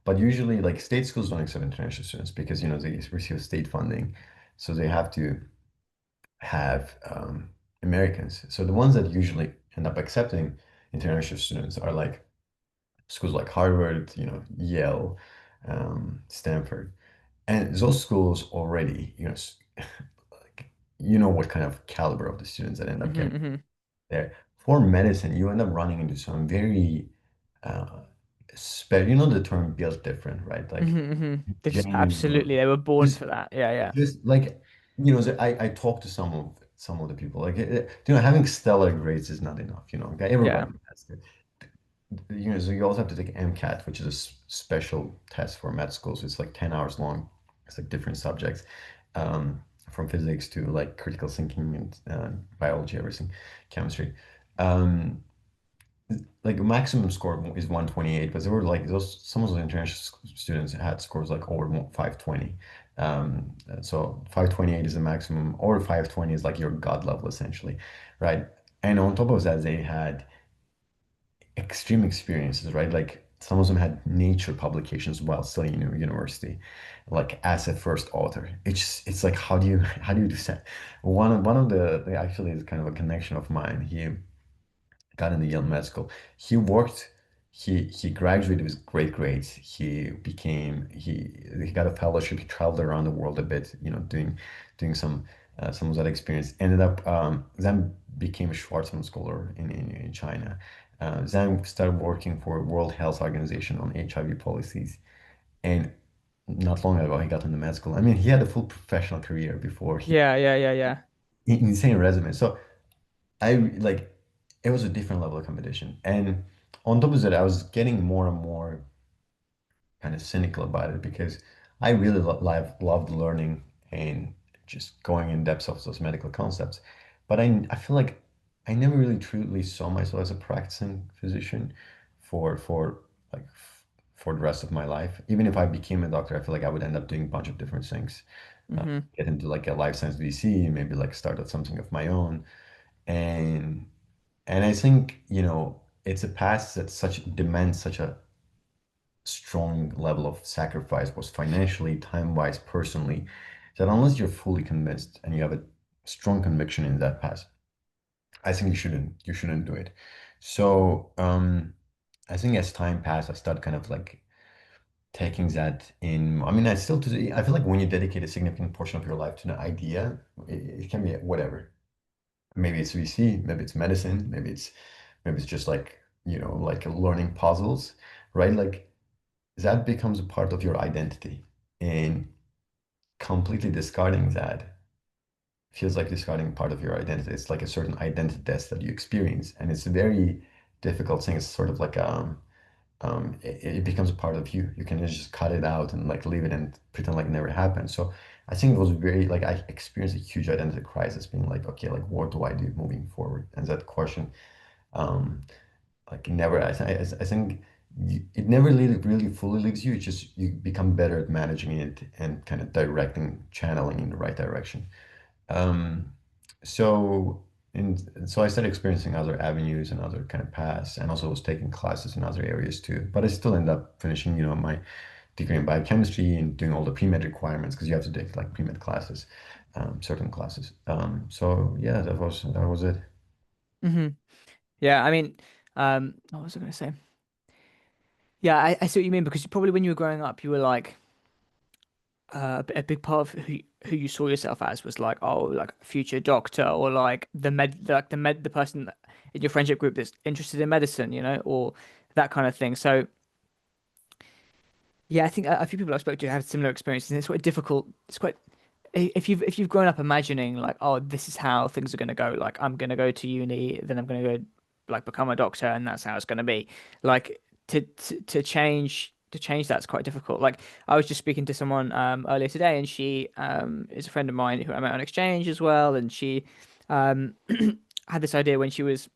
Speaker 2: But usually, like, state schools don't accept international students because, they receive state funding. So they have to have Americans. So the ones that usually end up accepting international students are like schools like Harvard, Yale, Stanford. And those schools already, like, what kind of caliber of the students that end up
Speaker 1: Hmm.
Speaker 2: getting
Speaker 1: Hmm.
Speaker 2: there. For medicine, you end up running into some very, uh, the term built different, right? Like
Speaker 1: Hmm. Hmm. They just
Speaker 2: genuine,
Speaker 1: absolutely they were born
Speaker 2: just
Speaker 1: for that. Yeah, yeah,
Speaker 2: just like, I talked to some of the people, like, having stellar grades is not enough, okay,
Speaker 1: yeah,
Speaker 2: everybody has to, so you also have to take MCAT, which is a special test for med schools. It's like 10 hours long. It's like different subjects, from physics to like critical thinking and biology, everything, chemistry. Um, like maximum score is 128, but there were like some of those international students had scores like over 520. So 528 is the maximum, or 520 is like your god level essentially, right? And on top of that, they had extreme experiences, right? Like some of them had nature publications while still in university, like as a first author. It's like how do you do that? One of actually is kind of a connection of mine. He got into Yale Med School. He worked, he graduated with great grades. He got a fellowship. He traveled around the world a bit, doing some of that experience. Ended up then became a Schwarzman scholar in China. Then started working for World Health Organization on HIV policies. And not long ago, he got into med school. I mean, he had a full professional career before
Speaker 1: yeah, yeah, yeah, yeah.
Speaker 2: insane resume. So I like it was a different level of competition. And on top of that, I was getting more and more kind of cynical about it because I really loved learning and just going in depth of those medical concepts. But I feel like I never really truly saw myself as a practicing physician for like for the rest of my life. Even if I became a doctor, I feel like I would end up doing a bunch of different things.
Speaker 1: Hmm.
Speaker 2: Get into like a life science VC, maybe like start at something of my own. And I think, it's a path that such demands such a strong level of sacrifice, both financially, time-wise, personally, that unless you're fully convinced and you have a strong conviction in that path, I think you shouldn't do it. So I think as time passed, I started kind of like taking that in. I mean, I feel like when you dedicate a significant portion of your life to an idea, it can be whatever. Maybe it's VC, maybe it's medicine, maybe it's just like, like learning puzzles, right? Like that becomes a part of your identity. And completely discarding that feels like discarding part of your identity. It's like a certain identity test that you experience. And it's a very difficult thing. It's sort of like it becomes a part of you. You can just cut it out and like leave it and pretend like it never happened. So I think it was very like I experienced a huge identity crisis, being like, okay, like what do I do moving forward? And that question, um, like never. I think it never really fully leaves you. It's just you become better at managing it and kind of directing, channeling in the right direction. Um, so so I started experiencing other avenues and other kind of paths, and also was taking classes in other areas too. But I still end up finishing, my degree in biochemistry and doing all the pre-med requirements because you have to take like pre-med classes, certain classes. So yeah, that was it.
Speaker 1: Hmm. Yeah, I mean, what was I going to say? Yeah, I see what you mean because probably when you were growing up, you were like a big part of who you saw yourself as was like, oh, like a future doctor or like the person in your friendship group that's interested in medicine, or that kind of thing. So yeah, I think a few people I've spoken to have similar experiences, and it's quite difficult. It's quite if you've grown up imagining like, oh, this is how things are going to go. Like I'm going to go to uni, then I'm going to go like become a doctor, and that's how it's going to be. Like to change that's quite difficult. Like I was just speaking to someone earlier today, and she is a friend of mine who I met on exchange as well, and she um had this idea when she was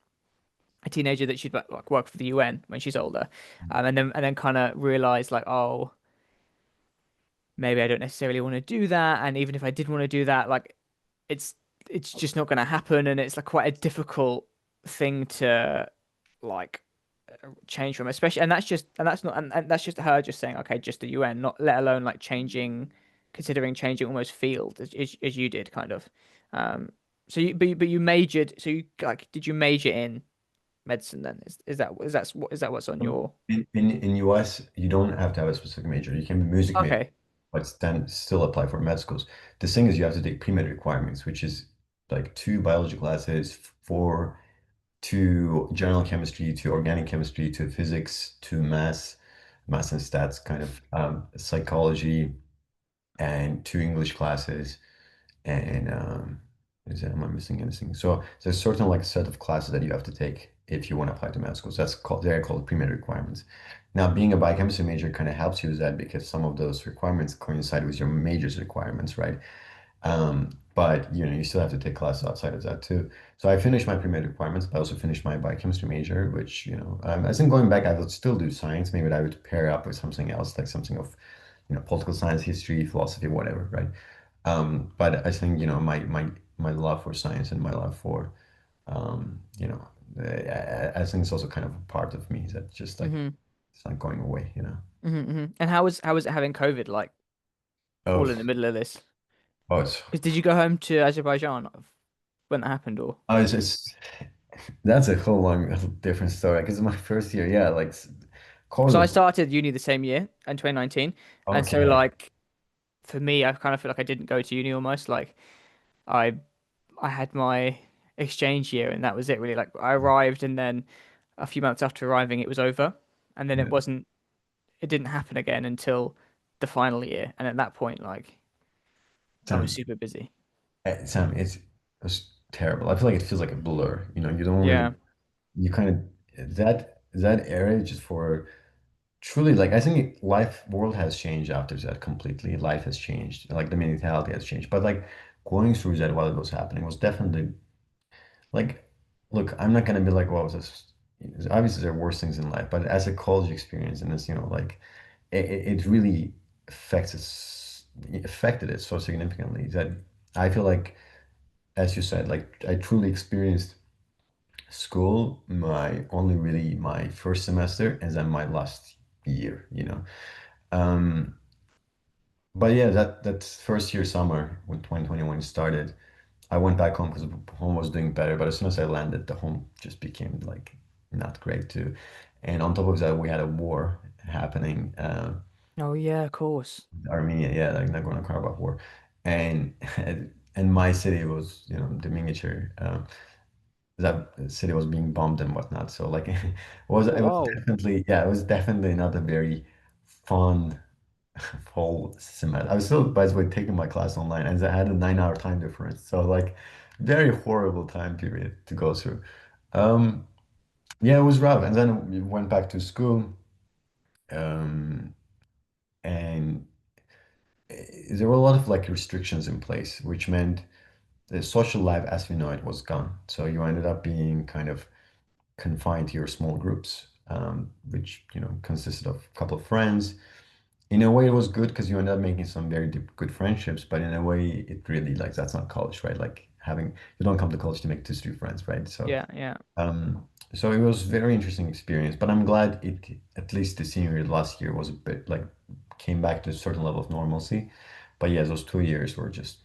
Speaker 1: a teenager that she'd like work for the UN when she's older, and then kind of realized like, oh, maybe I don't necessarily want to do that, and even if I did want to do that, like it's it's just not going to happen, and it's like quite a difficult thing to like change from, especially, and that's just her just saying, okay, just the UN, not let alone like considering changing almost field as you did kind of. Um, but you majored, so you like, did you major in medicine then? Is that what's on your?
Speaker 2: In US, you don't have to have a specific major. You can be music major,
Speaker 1: Okay.
Speaker 2: but then still apply for med schools. The thing is, you have to take pre-med requirements, which is like two biology classes, four to general chemistry, to organic chemistry, to physics, to math and stats, kind of psychology, and two English classes. And am I missing anything? So there's certain like set of classes that you have to take if you want to apply to med schools. They're called pre-med requirements. Now, being a biochemistry major kind of helps you with that because some of those requirements coincide with your major's requirements, right? But you still have to take classes outside of that too. So I finished my pre-med requirements, but I also finished my biochemistry major, which, I think going back, I would still do science. Maybe I would pair up with something else, like something of, political science, history, philosophy, whatever, right? But I think, my love for science and my love for, I think it's also kind of a part of me that just like,
Speaker 1: Hmm.
Speaker 2: it's not going away.
Speaker 1: And how was it having COVID like all
Speaker 2: Oh,
Speaker 1: in the middle of this?
Speaker 2: oh, it's,
Speaker 1: Because did you go home to Azerbaijan when that happened, or?
Speaker 2: oh, that's a whole long, different story. Because my first year, yeah, like COVID
Speaker 1: So I
Speaker 2: was
Speaker 1: started uni the same year in 2019, and so
Speaker 2: okay.
Speaker 1: like for me, I kind of feel like I didn't go to uni almost. Like I I had my exchange year, and that was it really. Like I arrived, and then a few months after arriving, it was over, and then
Speaker 2: Yeah.
Speaker 1: it didn't happen again until the final year, and at that point, like I was
Speaker 2: Sam,
Speaker 1: super busy.
Speaker 2: Sam, it's terrible. I feel like it feels like a blur. You don't really,
Speaker 1: Yeah.
Speaker 2: you kind of that area just for truly like I think world has changed after that completely. Life has changed, like the mentality has changed. But like going through that while it was happening was definitely like, look, I'm not gonna be like, well, this obviously there are worse things in life, but as a college experience and as like it really affected it so significantly that I feel like, as you said, like I truly experienced school my only really my first semester and then my last year. Um, but yeah, that first year summer when 2021 started, I went back home because home was doing better. But as soon as I landed, the home just became like not great too. And on top of that, we had a war happening.
Speaker 1: Oh yeah, of course.
Speaker 2: Armenia, yeah, like Nagorno-Karabakh war, and and my city was, the miniature. That city was being bombed and whatnot. So like,
Speaker 1: Oh
Speaker 2: it was
Speaker 1: wow.
Speaker 2: definitely, yeah, it was definitely not a very fun whole semester. I was still, by the way, taking my class online, and I had a 9 hour time difference. So like, very horrible time period to go through. Um, yeah, it was rough. And then we went back to school, um, and there were a lot of like restrictions in place, which meant the social life as we know it was gone. So you ended up being kind of confined to your small groups, which consisted of a couple of friends. In a way, it was good because you ended up making some very deep, good friendships. But in a way, it really like that's not college, right? Like having you don't come to college to make two, three friends, right? So,
Speaker 1: Yeah, yeah.
Speaker 2: um, so it was very interesting experience. But I'm glad it at least the senior year last year was a bit like came back to a certain level of normalcy. But yeah, those 2 years were just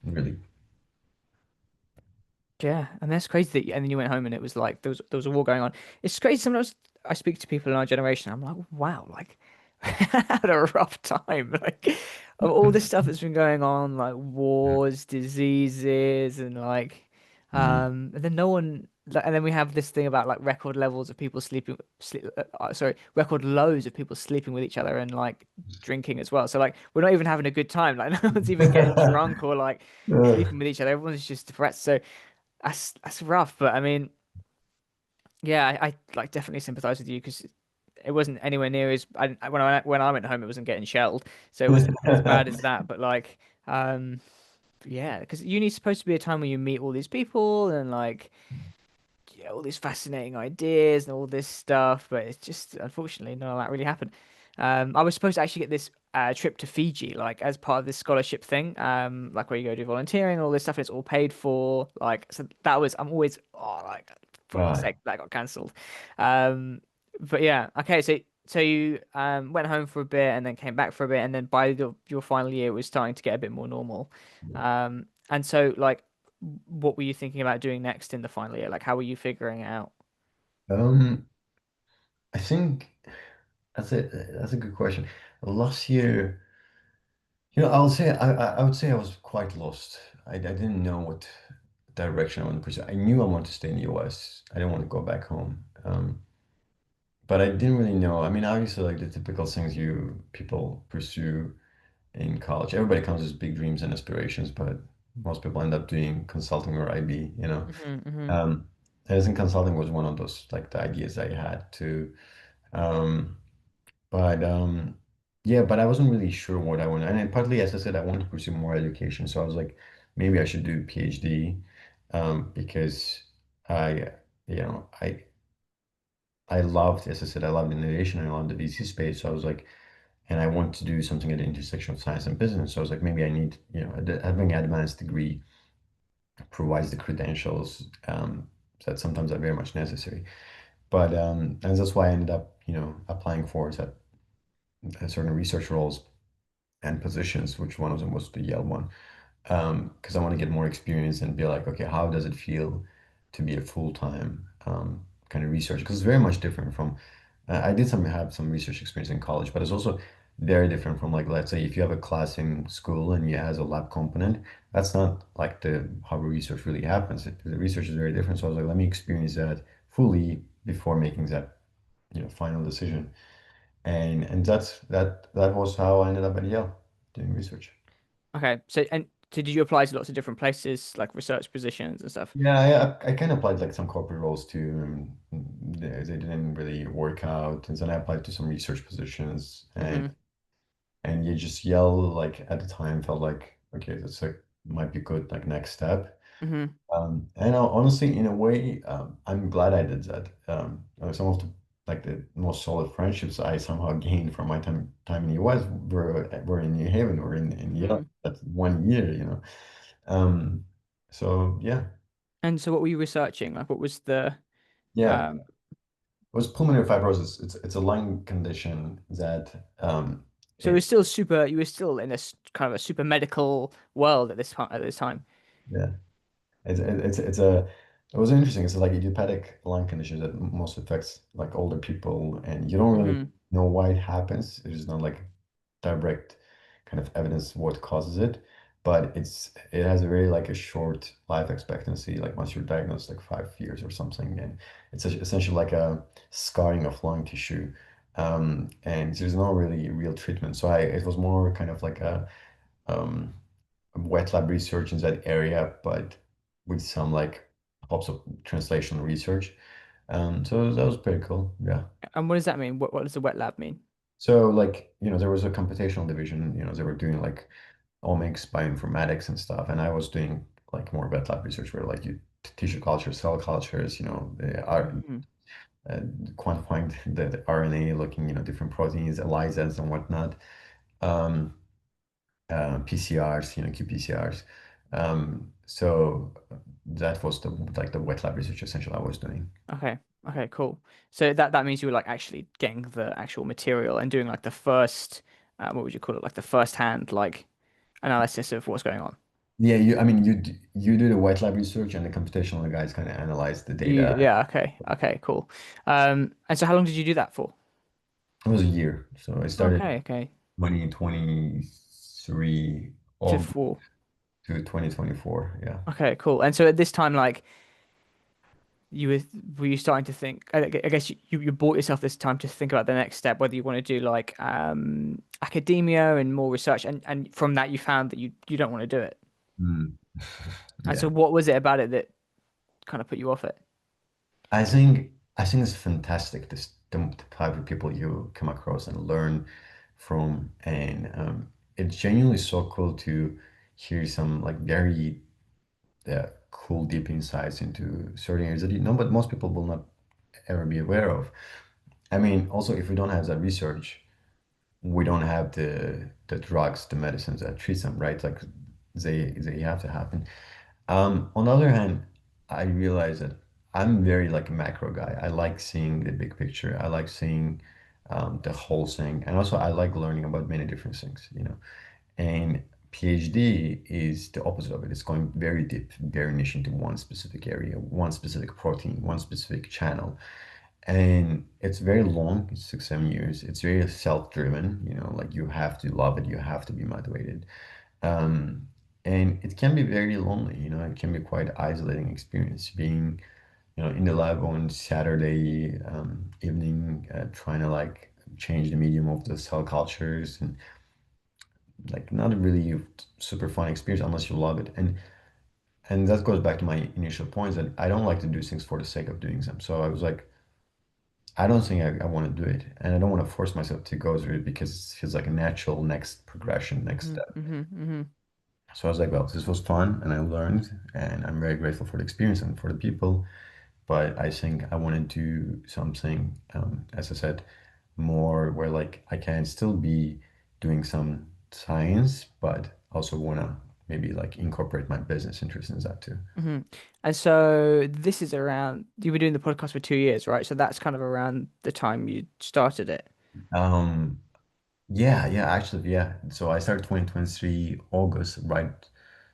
Speaker 2: really.
Speaker 1: Yeah, and that's crazy that and then you went home and it was like there was a war going on. It's crazy sometimes I speak to people in our generation, I'm like, wow, like I had a rough time. Like of all this stuff that's been going on, like wars, diseases, and like
Speaker 2: Mm.
Speaker 1: and then no one and then we have this thing about like record levels of people sorry, record lows of people sleeping with each other and like drinking as well. So like we're not even having a good time. Like no one's even getting drunk or like sleeping with each other. Everyone's just depressed. So that's rough, but I mean, yeah, I like definitely sympathize with you because it wasn't anywhere near as when I went home, it wasn't getting shelled, so it wasn't as bad as that. But like, um, yeah, because uni's supposed to be a time where you meet all these people and like yeah, all these fascinating ideas and all this stuff, but it's just unfortunately none of that really happened. I was supposed to actually get this trip to Fiji, like as part of this scholarship thing, like where you go do volunteering and all this stuff, and it's all paid for. Like, so that was I'm always like for fuck's
Speaker 2: Right.
Speaker 1: sake that got cancelled. Um, but yeah, okay, so you went home for a bit and then came back for a bit, and then by your final year, it was starting to get a bit more normal. And so like what were you thinking about doing next in the final year? Like, how were you figuring it out?
Speaker 2: Um, I think that's a good question. Last year, I'll say I would say I was quite lost. I didn't know what direction I wanted to pursue. I knew I wanted to stay in the US. I didn't want to go back home. But I didn't really know. I mean, obviously, like the typical things you people pursue in college. Everybody comes with big dreams and aspirations, but most people end up doing consulting or IB.
Speaker 1: Hmm.
Speaker 2: Um, and I think consulting was one of those like the ideas I had to. Um, But yeah, but I wasn't really sure what I wanted. And then partly, as I said, I wanted to pursue more education. So I was like, maybe I should do PhD, because I, you know, I loved, as I said, I loved innovation and I loved the VC space. So I was like, and I want to do something at the intersection of science and business. So I was like, maybe I need, having an advanced degree provides the credentials, that sometimes are very much necessary. But and that's why I ended up, applying for certain research roles and positions, which one of them was the Yale one, because I want to get more experience and be like, okay, how does it feel to be a full-time kind of researcher? Because it's very much different from, I did have some research experience in college, but it's also very different from like, let's say if you have a class in school and it has a lab component, that's not like the how research really happens. The research is very different. So I was like, let me experience that fully before making that, final decision. And that was how I ended up at Yale doing research.
Speaker 1: Okay, so did you apply to lots of different places, like research positions and stuff?
Speaker 2: Yeah, I kind of applied like some corporate roles too, and they didn't really work out. And then I applied to some research positions,
Speaker 1: Hmm.
Speaker 2: and you just Yell like at the time felt like okay, that's like might be good like next step.
Speaker 1: Hmm.
Speaker 2: And honestly, in a way, I'm glad I did that. Some of the like the most solid friendships I somehow gained from my time in the US were in New Haven or in Yale.
Speaker 1: Hmm.
Speaker 2: That 1 year, you know. Um, so yeah,
Speaker 1: And so what were you researching? Like what was the
Speaker 2: yeah.
Speaker 1: um
Speaker 2: It was pulmonary fibrosis. It's a lung condition that
Speaker 1: so it
Speaker 2: it
Speaker 1: was still super you were still in a kind of a super medical world at this time.
Speaker 2: yeah. It's a it was interesting. It's like idiopathic lung condition that most affects like older people, and you don't really
Speaker 1: Hmm.
Speaker 2: know why it happens. There's not like direct kind of evidence what causes it, but it has a very like a short life expectancy. Like once you're diagnosed, like 5 years or something, and it's essentially like a scarring of lung tissue, and there's no really real treatment. So it was more kind of like a um wet lab research in that area, but with some like hops of translational research. So that was pretty cool. Yeah.
Speaker 1: And what does that mean? What does the wet lab mean?
Speaker 2: So like, there was a computational division, they were doing like omics, bioinformatics and stuff. And I was doing like more wet lab research where like you tissue cultures, cell cultures, they are
Speaker 1: Hmm.
Speaker 2: uh, quantifying the RNA, looking, different proteins, ELISAs and whatnot. Um, PCRs, qPCRs. So that was the wet lab research essentially I was doing.
Speaker 1: Okay. Okay, cool. So that means you were like actually getting the actual material and doing like the first what would you call it? Like the first hand like analysis of what's going on.
Speaker 2: Yeah, I mean, you do the wet lab research, and the computational guys kind of analyze the data.
Speaker 1: Yeah, okay. Okay, cool. And so how long did you do that for?
Speaker 2: It was a year, so I started
Speaker 1: Okay, okay.
Speaker 2: 2023
Speaker 1: To
Speaker 2: August
Speaker 1: four.
Speaker 2: to 2024. Yeah.
Speaker 1: Okay, cool. And so at this time, like you were you starting to think? I guess you bought yourself this time to think about the next step, whether you want to do like academia and more research, and from that you found that you don't want to do it.
Speaker 2: Mm.
Speaker 1: And
Speaker 2: Yeah.
Speaker 1: so what was it about it that kind of put you off it?
Speaker 2: I think it's fantastic the type of people you come across and learn from, and it's genuinely so cool to hear some like very cool deep insights into certain areas that but most people will not ever be aware of. I mean, also if we don't have that research, we don't have the drugs, the medicines that treat them, right? Like they have to happen. On the other hand, I realize that I'm very like a macro guy. I like seeing the big picture. I like seeing the whole thing, and also I like learning about many different things. And PhD is the opposite of it. It's going very deep, very niche into one specific area, one specific protein, one specific channel. And it's very long, it's 6, 7 years. It's very self-driven, like you have to love it, you have to be motivated. Um, and it can be very lonely, it can be quite isolating experience being, in the lab on Saturday evening, trying to like change the medium of the cell cultures and like not a really super fun experience unless you love it. And that goes back to my initial points that I don't like to do things for the sake of doing them. So I was like, I don't think I want to do it, and I don't want to force myself to go through it because it feels like a natural next progression, next
Speaker 1: Hmm.
Speaker 2: step.
Speaker 1: Hmm. Hmm.
Speaker 2: So I was like, well, this was fun, and I learned, and I'm very grateful for the experience and for the people. But I think I want to do something, as I said, more where like I can still be doing some science, but also want to maybe like incorporate my business interest in that too.
Speaker 1: Hmm. And so this is around you were doing the podcast for 2 years, right? So that's kind of around the time you started it.
Speaker 2: Um, yeah, yeah, actually, yeah. So I started 2023 August, right?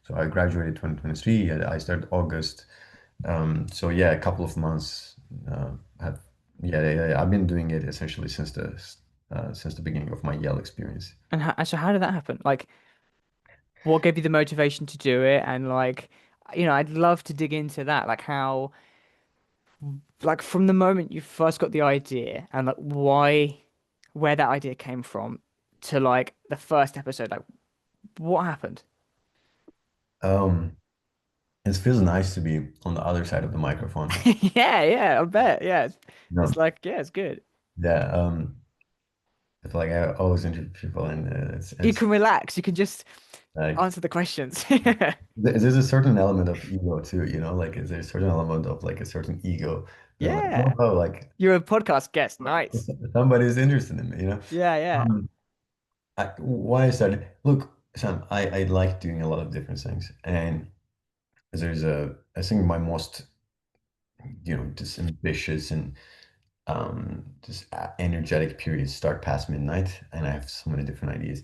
Speaker 2: So I graduated 2023, and I started August. So yeah, a couple of months. Have yeah, yeah, yeah, I've been doing it essentially since the beginning of my Yale experience.
Speaker 1: And so how did that happen? Like what gave you the motivation to do it? And like, I'd love to dig into that. Like how, like from the moment you first got the idea and like where that idea came from to like the first episode, like what happened?
Speaker 2: Um, it feels nice to be on the other side of the microphone.
Speaker 1: Yeah, yeah, I bet. Yeah, it's
Speaker 2: No,
Speaker 1: like, yeah, it's good.
Speaker 2: yeah. I feel like I always interview people, and
Speaker 1: You
Speaker 2: it's
Speaker 1: can relax. You can just
Speaker 2: like
Speaker 1: answer the questions.
Speaker 2: there's a certain element of ego too, you know, like is there a certain element of like a certain ego that like,
Speaker 1: Yeah.
Speaker 2: oh, like
Speaker 1: You're a podcast guest. Nice.
Speaker 2: somebody's interested in me, you know.
Speaker 1: Yeah, yeah.
Speaker 2: Um, why I started, look, Sam, I like doing a lot of different things, and I think my most, just ambitious and just energetic periods start past midnight, and I have so many different ideas,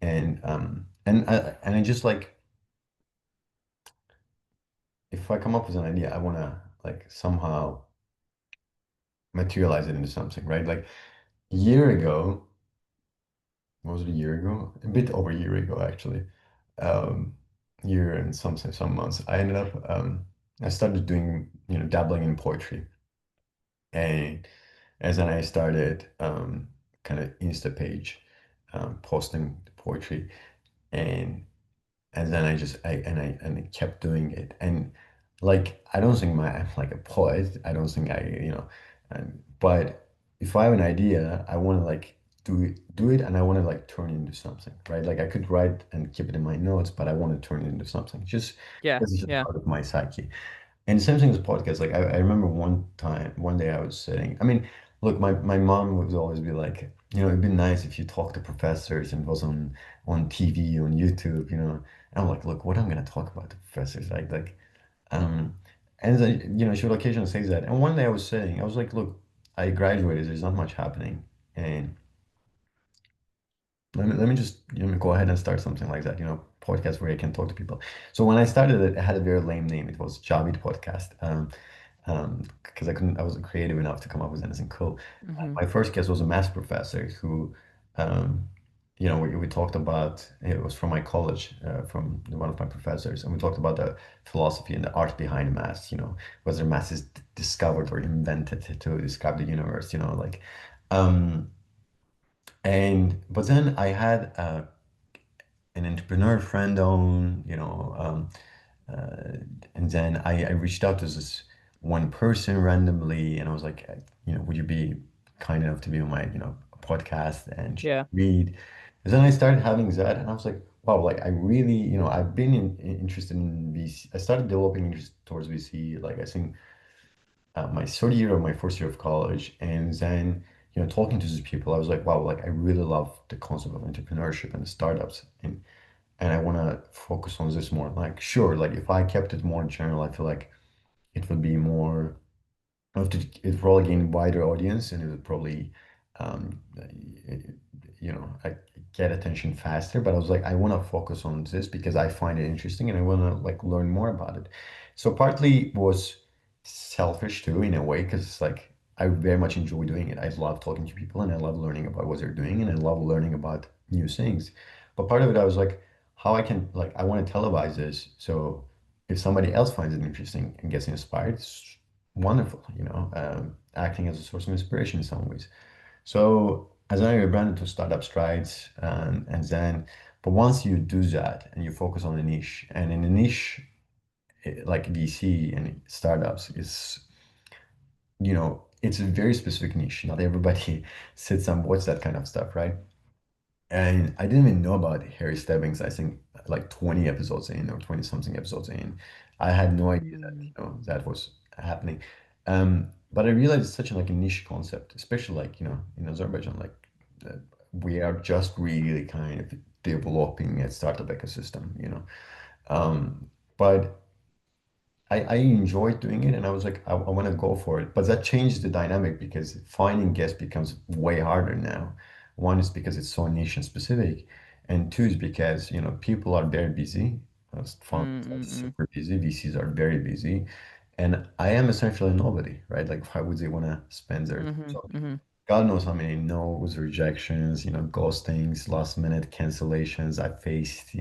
Speaker 2: and I just like if I come up with an idea, I want to like somehow materialize it into something, right? Like a year ago, what was it a year ago? A bit over a year ago, actually. Um, year and some months. I started doing, dabbling in poetry. And as then I started kind of Insta page, posting poetry. And and then I kept doing it. And like I don't think I'm like a poet. I don't think but if I have an idea, I want to like do it, and I want to like turn it into something, right? Like I could write and keep it in my notes, but I want to turn it into something. Just
Speaker 1: Yeah,
Speaker 2: this is just
Speaker 1: yeah.
Speaker 2: part of my psyche. And the same thing as podcast. Like I remember one day I was sitting. I mean, look, my mom would always be like, it'd be nice if you talk to professors and was on TV, on YouTube, And I'm like, look, what I'm gonna talk about to professors, um, and then, she would occasionally say that. And one day I was like, look, I graduated. There's not much happening, and let me just go ahead and start something like that, podcast where I can talk to people. So when I started it, it had a very lame name. It was Javid Podcast. Because I wasn't creative enough to come up with anything cool.
Speaker 1: Hmm.
Speaker 2: My first guest was a math professor who, um, we talked about, it was from my college, from one of my professors, and we talked about the philosophy and the art behind math, whether math is discovered or invented to describe the universe, um, but then I had an entrepreneur friend on, uh, and then I reached out to this one person randomly, and I was like, would you be kind enough to be on my, podcast and
Speaker 1: Yeah.
Speaker 2: read? And then I started having that, and I was like, wow, like I really, I've been interested in VC. I started developing interest towards VC, like I think my third year of my first year of college, and then. Talking to these people, I was like, wow, like I really love the concept of entrepreneurship and startups, and I want to focus on this more. Like, sure, like if I kept it more general, I feel like it would be more, it probably gain wider audience, and it would probably, um, it- I get attention faster. But I was like, I want to focus on this because I find it interesting and I want to like learn more about it. So partly was selfish too in a way because it's like I very much enjoy doing it. I love talking to people and I love learning about what they're doing and I love learning about new things. But part of it, I was like, how I can like I want to televise this so if somebody else finds it interesting and gets inspired, it's wonderful, acting as a source of inspiration in some ways. So as I rebranded to Startup Strides, but once you do that and you focus on a niche, and in a niche like VC and startups, it's a very specific niche. Not everybody sits and watch that kind of stuff, right? And I didn't even know about Harry Stebbings, I think like 20 episodes in or 20 something episodes in. I had no idea that,
Speaker 1: Mm.
Speaker 2: that was happening. But I realized it's such a, like a niche concept, especially like, in Azerbaijan, like we are just really kind of developing a startup ecosystem, But I enjoyed doing it and I was like, I want to go for it. But that changed the dynamic because finding guests becomes way harder now. One is because it's so niche and specific, and two is because, people are very busy. Founders are
Speaker 1: Mm-mm-mm.
Speaker 2: super busy, VCs are very busy, and I am essentially nobody, right? Like, why would they want to spend their time?
Speaker 1: Hmm.
Speaker 2: So
Speaker 1: Hmm.
Speaker 2: God knows how many no's, rejections, ghostings, last minute cancellations I faced,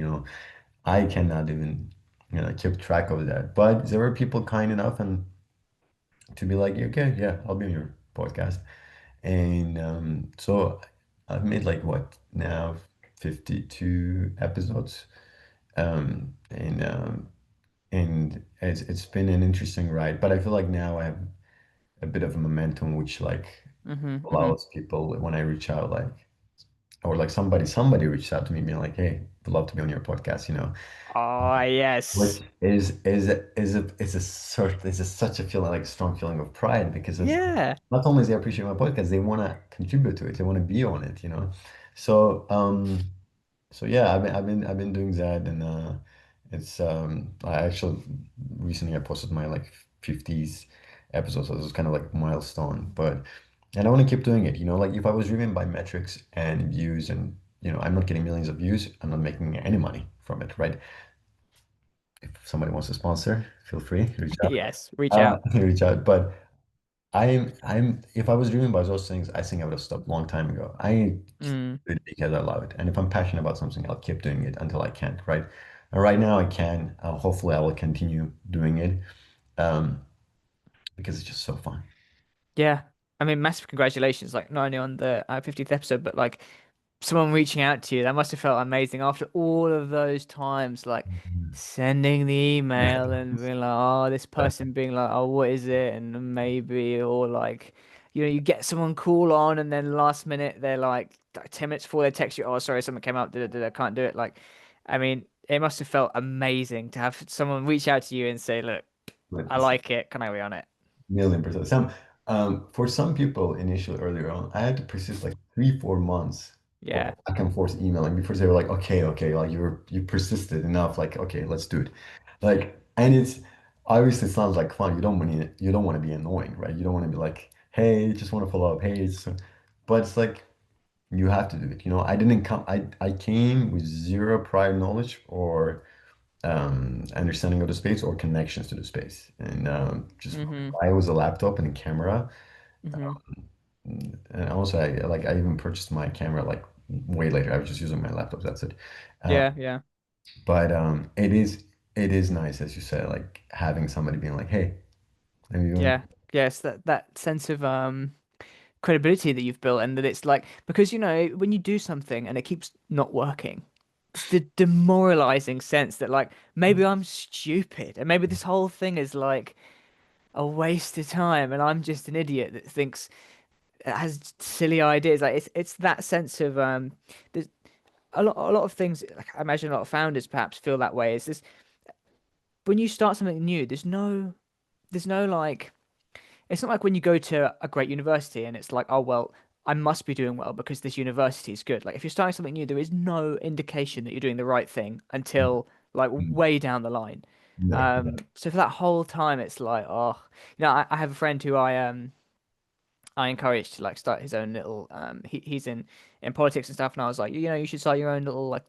Speaker 2: I cannot even, keep track of that. But there were people kind enough and to be like, okay, yeah, I'll be on your podcast. And so I've made like what now 52 episodes. And it's been an interesting ride. But I feel like now I have a bit of a momentum which like
Speaker 1: Hmm. Hmm.
Speaker 2: allows people when I reach out, like or like somebody reached out to me being like, "Hey, would love to be on your podcast,"
Speaker 1: Oh,
Speaker 2: which
Speaker 1: yes.
Speaker 2: is such a feeling, like strong feeling of pride, because it's
Speaker 1: Yeah.
Speaker 2: not only they appreciate my podcast, they want to contribute to it, they want to be on it, So so yeah, I've been doing that, and it's I actually recently I posted my like 50s episodes, so this was kind of like a milestone, but and I want to keep doing it, like if I was driven by metrics and views, and I'm not getting millions of views, I'm not making any money from it, right? If somebody wants to sponsor, feel free, reach out.
Speaker 1: Yes. Reach out.
Speaker 2: Reach out. But if I was dreaming about those things, I think I would have stopped a long time ago. I just
Speaker 1: Mm.
Speaker 2: do it because I love it. And if I'm passionate about something, I'll keep doing it until I can't, right? And right now I can. Hopefully I will continue doing it um, because it's just so fun.
Speaker 1: Yeah. I mean, massive congratulations, like not only on the 50th episode, but like someone reaching out to you. That must have felt amazing after all of those times, like
Speaker 2: Mhm.
Speaker 1: sending the email and being like, oh, this person being like, oh, what is it? And maybe, or like, you get someone call on and then last minute they're like 10 minutes before they text you, oh, sorry, something came up, I can't do it. Like, I mean, it must have felt amazing to have someone reach out to you and say, look, I
Speaker 2: But
Speaker 1: like it. Can I be on it?
Speaker 2: million percent. For some people initially earlier on, I had to persist like 3, 4 months of
Speaker 1: Yeah.
Speaker 2: back and forth emailing before they were like, okay, okay, like you persisted enough, like, okay, let's do it. Like, and it's obviously it sounds like fun. You don't want to be annoying, right? You don't want to be like, hey, just want to follow up, hey, but it's like you have to do it. I didn't come, I came with zero prior knowledge or understanding of the space or connections to the space. And just
Speaker 1: Mm-hmm.
Speaker 2: I was a laptop and a camera.
Speaker 1: Mm-hmm.
Speaker 2: And also, I even purchased my camera like way later. I was just using my laptop. That's it. Uh,
Speaker 1: Yeah. Yeah.
Speaker 2: but it is nice, as you said, like having somebody being like, "Hey, let me on."
Speaker 1: Yeah. Yes. That sense of credibility that you've built and that it's like because when you do something and it keeps not working it's the demoralizing sense that like maybe I'm stupid and maybe this whole thing is like a waste of time and I'm just an idiot that thinks it has silly ideas like it's that sense of there's a lot of things like I imagine a lot of founders perhaps feel that way is this when you start something new there's no like it's not like when you go to a great university and it's like, oh, well, I must be doing well because this university is good. Like, if you're starting something new, there is no indication that you're doing the right thing until like
Speaker 2: Mm,
Speaker 1: way down the line.
Speaker 2: no,
Speaker 1: So for that whole time, it's like, oh, I have a friend who I encouraged to like start his own little he's in politics and stuff, and I was like, you should start your own little like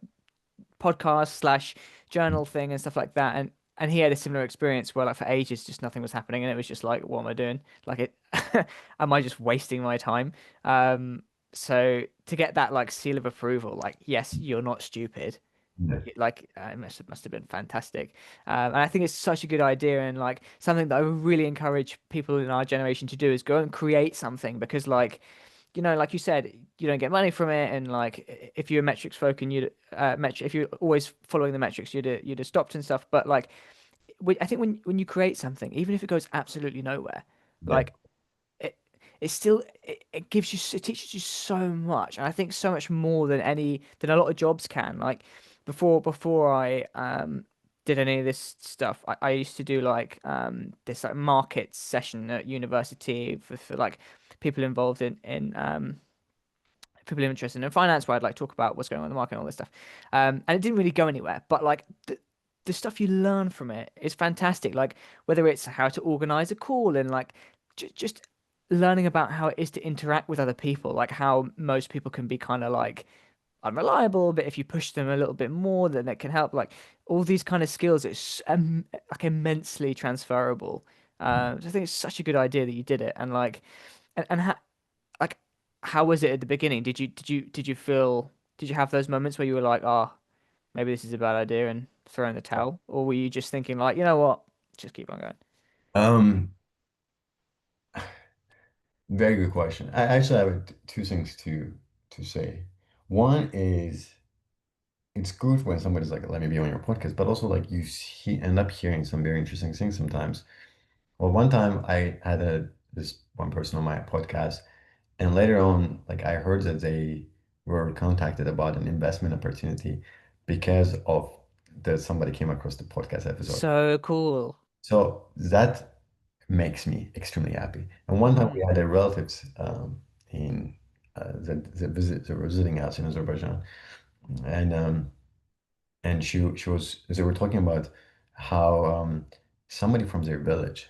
Speaker 1: podcast slash journal thing and stuff like that. And he had a similar experience where like for ages just nothing was happening and it was just like, what am I doing? Like it am I just wasting my time? Um so to get that like seal of approval, like yes, you're not stupid.
Speaker 2: no,
Speaker 1: Like it must have been fantastic, and I think it's such a good idea and like something that I would really encourage people in our generation to do is go and create something because like you said, you don't get money from it, and like if you're a metrics folk and if you're always following the metrics, you'd have stopped and stuff. But like, I think when you create something, even if it goes absolutely nowhere,
Speaker 2: yeah,
Speaker 1: like it still it gives you it teaches you so much, and I think so much more than a lot of jobs can. Like before I did any of this stuff, I used to do like this like market session at university for like people involved in people interested in finance where I'd like talk about what's going on in the market and all this stuff. And it didn't really go anywhere, but like the stuff you learn from it is fantastic. Like whether it's how to organize a call and like just learning about how it is to interact with other people, like how most people can be kind of like unreliable, but if you push them a little bit more, then it can help. Like all these kind of skills, it's like immensely transferable. So I think it's such a good idea that you did it, and like, and like how was it at the beginning? Did you have those moments where you were like, oh, maybe this is a bad idea and throwing the towel? Or were you just thinking like, you know what? Just keep on going.
Speaker 2: um, very good question. I actually have two things to say. One is, it's good when somebody's like, let me be on your podcast, but also like end up hearing some very interesting things sometimes. Well, one time I had this one person on my podcast, and later on, like I heard that they were contacted about an investment opportunity because of that somebody came across the podcast episode.
Speaker 1: So cool.
Speaker 2: So that makes me extremely happy. And one time
Speaker 1: Hmm.
Speaker 2: we had a relatives in they were visiting us in Azerbaijan, and she was they were talking about how somebody from their village,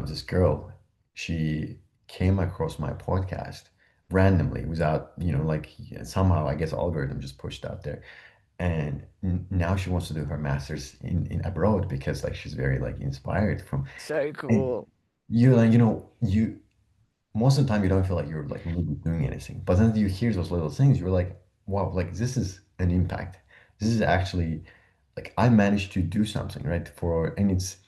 Speaker 2: this girl, she came across my podcast randomly without, like somehow I guess algorithm just pushed out there. And now she wants to do her master's in abroad because like she's very like inspired from
Speaker 1: So
Speaker 2: and
Speaker 1: cool.
Speaker 2: you like you most of the time you don't feel like you're like really doing anything, but then you hear those little things, you're like, wow, like this is an impact. This is actually like I managed to do something, right? And it's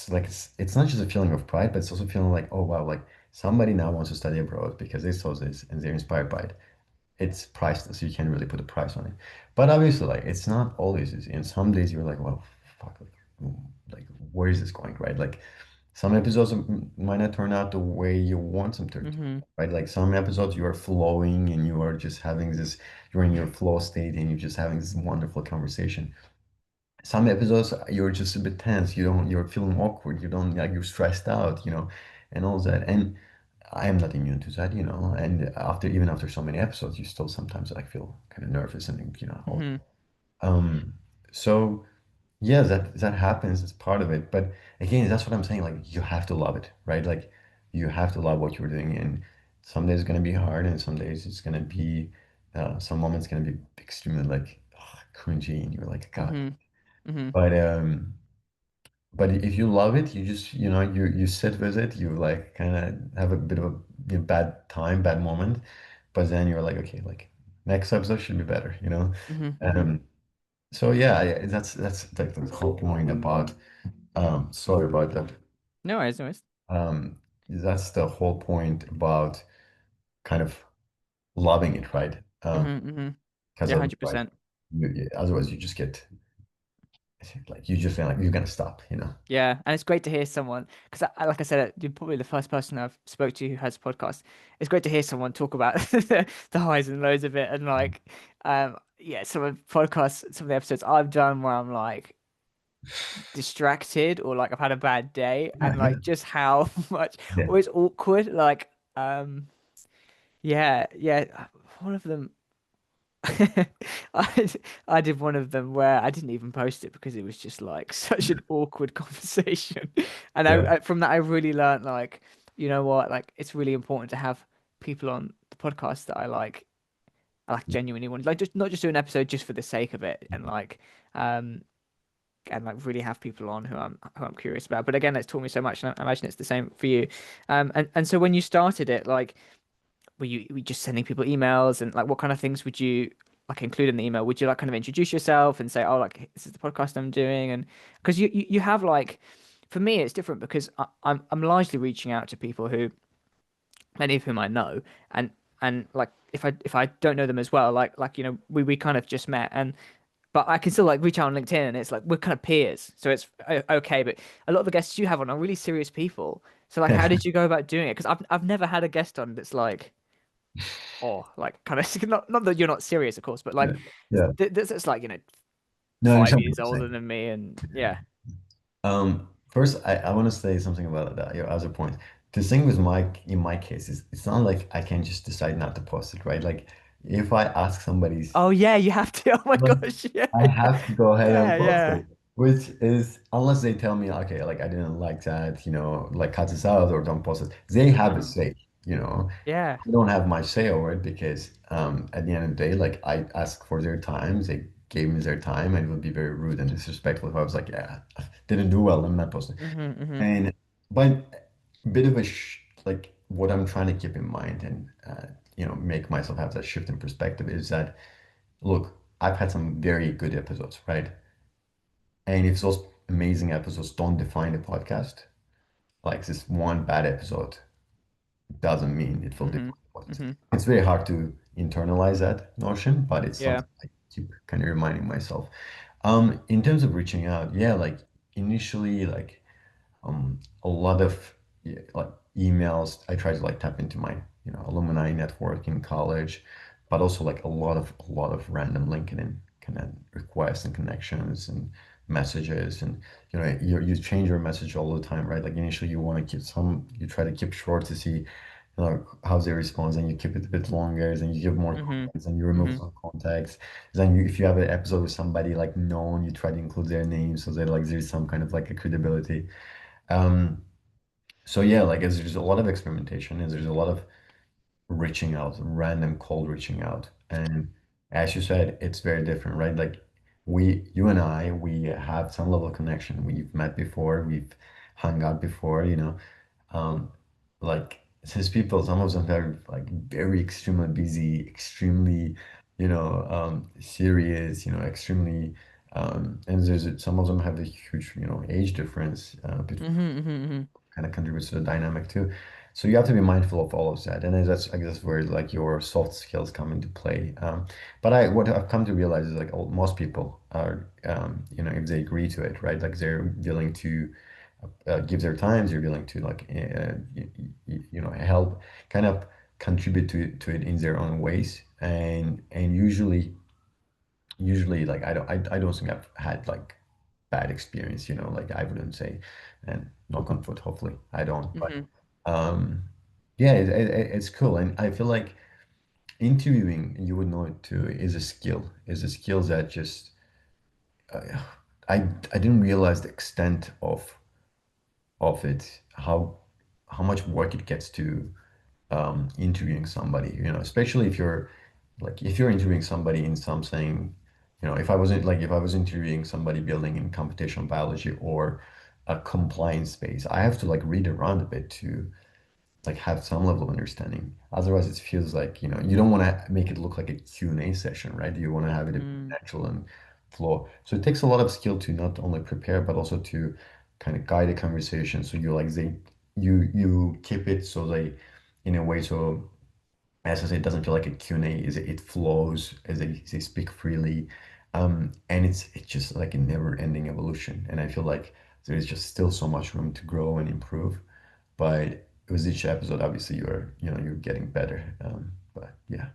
Speaker 2: like it's not just a feeling of pride, but it's also feeling like, oh wow, like somebody now wants to study abroad because they saw this and they're inspired by it. It's priceless. You can't really put a price on it. But obviously, like it's not always easy. And some days you're like, well, fuck, like where is this going, right? Like some episodes might not turn out the way you want them to,
Speaker 1: Hmm.
Speaker 2: right? Like some episodes you are flowing and you are just having this, you're in your flow state and you're just having this wonderful conversation. Some episodes you're just a bit tense. You're feeling awkward. You don't like you're stressed out, and all that. And I am not immune to that. And even after so many episodes, you still sometimes like feel kind of nervous and all.
Speaker 1: Hmm.
Speaker 2: Um, so yeah, that happens. It's part of it. But again, that's what I'm saying. Like you have to love it, right? Like you have to love what you're doing. And some days it's gonna be hard, and some days it's gonna be some moments gonna be extremely like cringy, and you're like, God.
Speaker 1: Hmm. Hmm.
Speaker 2: But but if you love it, you just you sit with it. You like kind of have a bit of a bad time, bad moment, but then you're like, okay, like next episode should be better.
Speaker 1: Hmm. Hmm.
Speaker 2: Um, so yeah, that's like the whole point about. Sorry about that.
Speaker 1: No worries, no worries.
Speaker 2: That's the whole point about kind of loving it, right?
Speaker 1: Hmm. Hmm.
Speaker 2: Because
Speaker 1: Yeah,
Speaker 2: otherwise,
Speaker 1: 100%.
Speaker 2: otherwise you just get like you just feel like you're gonna stop.
Speaker 1: Yeah, and it's great to hear someone because, like I said, you're probably the first person I've spoke to who has a podcast. It's great to hear someone talk about the highs and lows of it, and like, yeah, some of the podcasts, some of the episodes I've done where I'm like distracted or like I've had a bad day,
Speaker 2: Yeah,
Speaker 1: and
Speaker 2: yeah,
Speaker 1: like just how much
Speaker 2: yeah.
Speaker 1: always awkward. Like, yeah, yeah, one of them. I I did one of them where I didn't even post it because it was just like such an awkward conversation, and
Speaker 2: Yeah.
Speaker 1: from that I really learned like you know what like it's really important to have people on the podcast that I like genuinely want like just not just do an episode just for the sake of it um and like really have people on who I'm curious about. But again, it's taught me so much, and I imagine it's the same for you. And so when you started it, like were you just sending people emails and like what kind of things would you like include in the email? Would you like kind of introduce yourself and say, oh, like this is the podcast I'm doing? And because you have like, for me, it's different because I'm largely reaching out to people who many of whom I know, and like if I don't know them as well, like we kind of just met and. But I can still like reach out on LinkedIn and it's like we're kind of peers. So it's okay. But a lot of the guests you have on are really serious people. So like, how did you go about doing it? Because I've never had a guest on that's like, or like kind of not that you're not serious, of course, but
Speaker 2: Yeah.
Speaker 1: like
Speaker 2: Yeah.
Speaker 1: that's like 5 years older
Speaker 2: 100%.
Speaker 1: than me, and yeah.
Speaker 2: First, I want to say something about that, your other point. The thing with in my case is it's not like I can just decide not to post it, right? Like if I ask somebody's,
Speaker 1: Oh yeah, you have to. Oh my
Speaker 2: like,
Speaker 1: gosh, yeah,
Speaker 2: I have to go ahead and
Speaker 1: yeah,
Speaker 2: post
Speaker 1: yeah.
Speaker 2: it, which is unless they tell me, okay, like I didn't like that, like cut this out or don't post it. They have a
Speaker 1: Hmm.
Speaker 2: say.
Speaker 1: Yeah.
Speaker 2: I don't have much say over it because at the end of the day, like I ask for their time, they gave me their time, and it would be very rude and disrespectful if I was like, yeah, didn't do well, I'm not posting.
Speaker 1: Hmm. Hmm.
Speaker 2: And but a bit of like what I'm trying to keep in mind and make myself have that shift in perspective is that look, I've had some very good episodes, right? And if those amazing episodes don't define the podcast, like this one bad episode doesn't mean it will
Speaker 1: Hmm.
Speaker 2: define the podcast.
Speaker 1: Hmm.
Speaker 2: It's very hard to internalize that notion, but it's
Speaker 1: Yeah.
Speaker 2: something I keep kind of reminding myself. In terms of reaching out, yeah, like initially, like a lot of like emails. I try to like tap into my alumni network in college, but also like a lot of random LinkedIn kind of requests and connections and messages, and you change your message all the time, right? Like initially you want to keep some, you try to keep short to see how they respond, and you keep it a bit longer, then you give more
Speaker 1: Hmm.
Speaker 2: context, and you remove
Speaker 1: Hmm.
Speaker 2: some context. Then if you have an episode with somebody like known, you try to include their name so that like there's some kind of like a credibility. Um, so yeah, like there's a lot of experimentation, and there's a lot of reaching out, random cold reaching out. And as you said, it's very different, right? Like you and I, we have some level of connection. We've met before, we've hung out before, um, like these people, some of them are like very extremely busy, extremely, serious, extremely, and some of them have a huge, age difference,
Speaker 1: Hmm. Hmm.
Speaker 2: kind of contributes to the dynamic too. So you have to be mindful of all of that, and then that's I guess where like your soft skills come into play. But what I've come to realize is like most people are, if they agree to it, right? Like they're willing to give their times, they're willing to like help, kind of contribute to it in their own ways, and usually like I don't think I've had like bad experience, like I wouldn't say, and knock on wood, hopefully I don't, but
Speaker 1: Hmm.
Speaker 2: um yeah, it's cool, and I feel like interviewing, you would know it too, is a skill that just uh, I didn't realize the extent of it, how much work it gets to interviewing somebody, especially if you're interviewing somebody in something, if I was interviewing somebody building in computational biology or a compliance space, I have to like read around a bit to like have some level of understanding. Otherwise, it feels like, you don't want to make it look like a Q&A session, right? You want to have it a bit
Speaker 1: Hmm.
Speaker 2: natural and flow. So it takes a lot of skill to not only prepare, but also to kind of guide the conversation. So you keep it so they, in a way, so as I say, it doesn't feel like a Q&A. It flows as they speak freely. And it's just like a never-ending evolution. And I feel like there is just still so much room to grow and improve. But with each episode, obviously you're getting better. But yeah.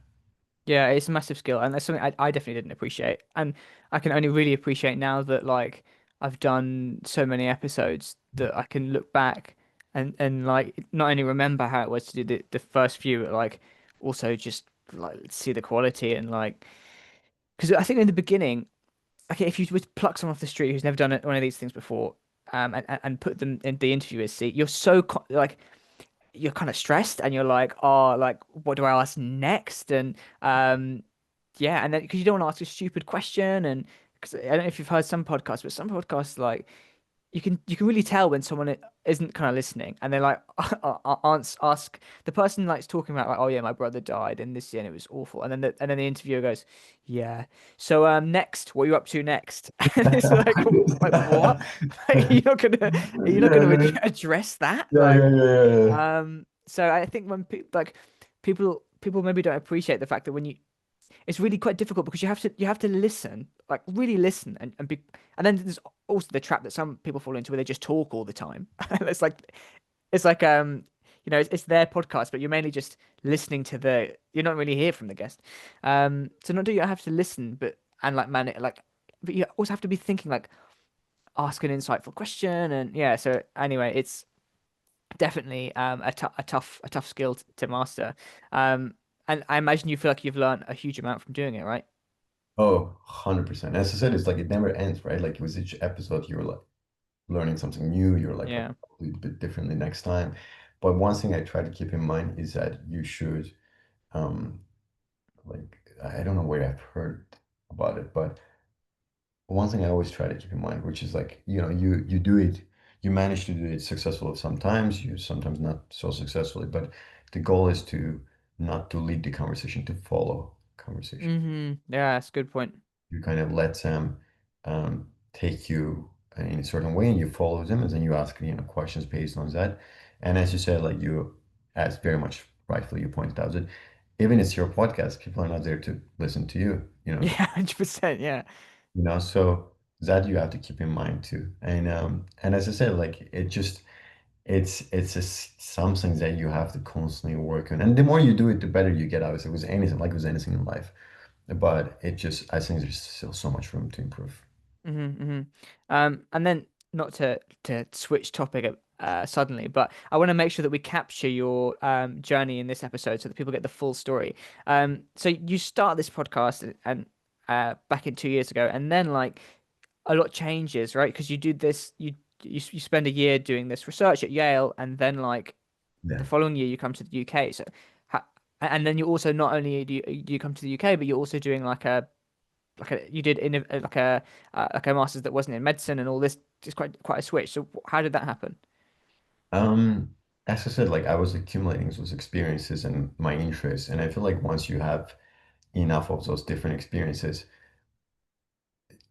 Speaker 1: Yeah, it's a massive skill, and that's something I definitely didn't appreciate, and I can only really appreciate now that like I've done so many episodes that I can look back and like not only remember how it was to do the first few, but like also just like see the quality and like because I think in the beginning, okay, if you were to pluck someone off the street who's never done one of these things before, and put them in the interviewer's seat, you're so like you're kind of stressed and you're like, oh, like what do I ask next? And yeah, and then because you don't want to ask a stupid question, and because I don't know if you've heard some podcasts, but some podcasts like you can really tell when someone isn't kind of listening, and they're like ask the person like talking about like, oh yeah, my brother died in this year and it was awful, and then the interviewer goes, yeah, so next, what are you up to next? And it's like what? Like, you're not gonna
Speaker 2: Yeah,
Speaker 1: address that
Speaker 2: yeah, yeah, yeah, yeah.
Speaker 1: so I think when people maybe don't appreciate the fact that when you it's really quite difficult because you have to listen, like really listen and then there's also the trap that some people fall into where they just talk all the time. It's like it's their podcast, but you're mainly just listening to you're not really hear from the guest. So not do you have to listen, and like man it like but you also have to be thinking like ask an insightful question and yeah. So anyway, it's definitely a tough skill to master. Um, and I imagine you feel like you've learned a huge amount from doing it, right?
Speaker 2: Oh, 100%. As I said, it's like it never ends, right? Like with each episode, you're like learning something new. You're like,
Speaker 1: Yeah.
Speaker 2: I'll do it a bit differently next time. But one thing I try to keep in mind is that you should, um, like, I don't know where I've heard about it, but one thing I always try to keep in mind, which is like, you do it, you manage to do it successfully sometimes, you sometimes not so successfully, but the goal is to not to lead the conversation, to follow conversation.
Speaker 1: Yeah, that's a good point.
Speaker 2: You kind of let them take you in a certain way, and you follow them, and then you ask, questions based on that. And as you said, like as very much rightfully you pointed out, that even it's your podcast, people are not there to listen to you,
Speaker 1: Yeah, 100%. Yeah.
Speaker 2: so that you have to keep in mind too. And as I said, like it just something that you have to constantly work on, and the more you do it, the better you get. Obviously, with anything, like with anything in life, but it just I think there's still so much room to improve.
Speaker 1: Hmm. And then not to switch topic suddenly, but I want to make sure that we capture your journey in this episode so that people get the full story. So you start this podcast and back in 2 years ago, and then like a lot changes, right? Because you do this, you spend a year doing this research at Yale, and then like
Speaker 2: Yeah.
Speaker 1: the following year you come to the UK. So, and then you also not only do you come to the UK, but you're also doing you did in like a master's that wasn't in medicine and all this. It's quite a switch. So how did that happen?
Speaker 2: Um, as I said, like I was accumulating those experiences and my interests, and I feel like once you have enough of those different experiences,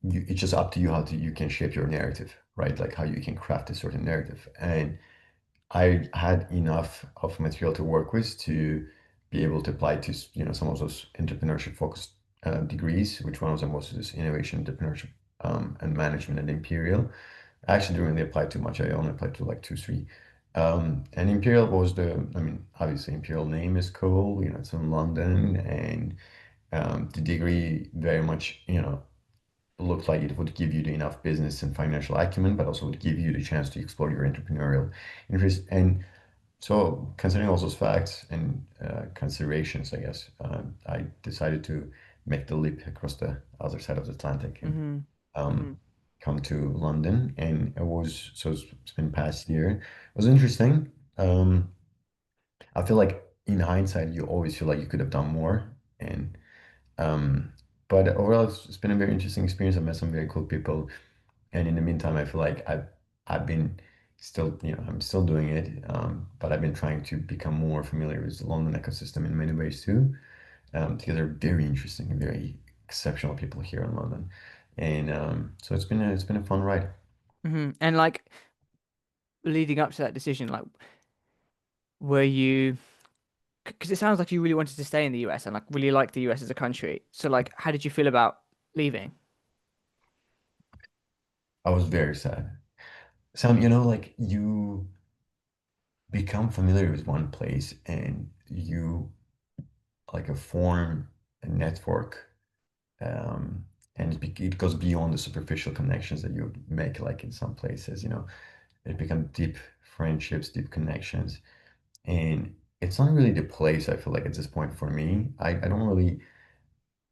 Speaker 2: it's just up to you how to you can shape your narrative, right? Like how you can craft a certain narrative. And I had enough of material to work with to be able to apply to, some of those entrepreneurship focused degrees, which one of them was this innovation, entrepreneurship, and management at Imperial. I actually didn't really apply too much. I only applied to like two, three. And Imperial was I mean, obviously Imperial name is cool, it's in London, and the degree very much, looked like it would give you the enough business and financial acumen, but also would give you the chance to explore your entrepreneurial interest. And so, considering all those facts and considerations, I guess, I decided to make the leap across the other side of the Atlantic and
Speaker 1: Hmm. Hmm.
Speaker 2: um, come to London. And it's been past year. It was interesting. I feel like in hindsight, you always feel like you could have done more. And um, but overall, it's been a very interesting experience. I met some very cool people. And in the meantime, I feel like I've been still, I'm still doing it, but I've been trying to become more familiar with the London ecosystem in many ways too, because they're very interesting and very exceptional people here in London, and so it's been a fun ride.
Speaker 1: Hmm. And like leading up to that decision, like were you? Because it sounds like you really wanted to stay in the US and like really like the US as a country. So like, how did you feel about leaving?
Speaker 2: I was very sad. Sam, like you become familiar with one place and you like form a network, and it goes beyond the superficial connections that you make, like in some places, it become deep friendships, deep connections. And it's not really the place, I feel like at this point for me. I don't really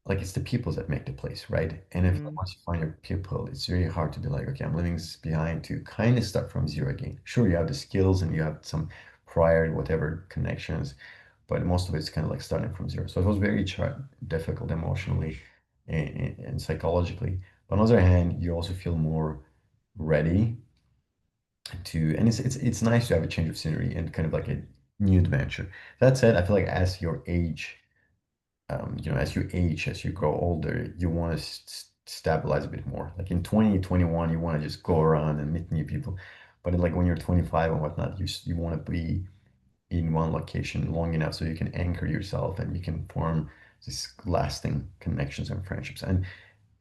Speaker 2: like it's the people that make the place, right? And if
Speaker 1: Mm.
Speaker 2: once you find your people, it's very hard to be like, okay, I'm leaving this behind to kind of start from zero again. Sure, you have the skills and you have some prior whatever connections, but most of it's kind of like starting from zero. So it was very difficult emotionally and psychologically. But on the other hand, you also feel more ready and it's nice to have a change of scenery and kind of like a new adventure. That said, I feel like as you grow older, you want to stabilize a bit more. Like in 2021, you want to just go around and meet new people. But like when you're 25 and whatnot, you want to be in one location long enough so you can anchor yourself and you can form these lasting connections and friendships. And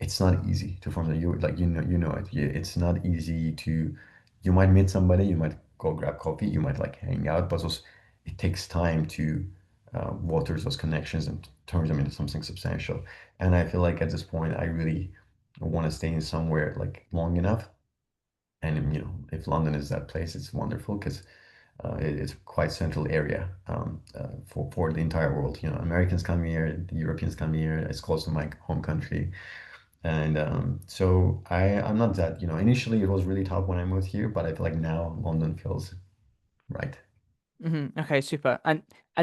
Speaker 2: it's not easy to form that. You know it. It's not easy to. You might meet somebody, you might go grab coffee, you might like hang out, but it takes time to water those connections and turn them into something substantial. And I feel like at this point, I really want to stay in somewhere like long enough. And if London is that place, it's wonderful because it's quite central area for the entire world. Americans come here, the Europeans come here. It's close to my home country. And so I'm not that, initially it was really tough when I moved here, but I feel like now London feels right.
Speaker 1: Hmm. Okay, super. And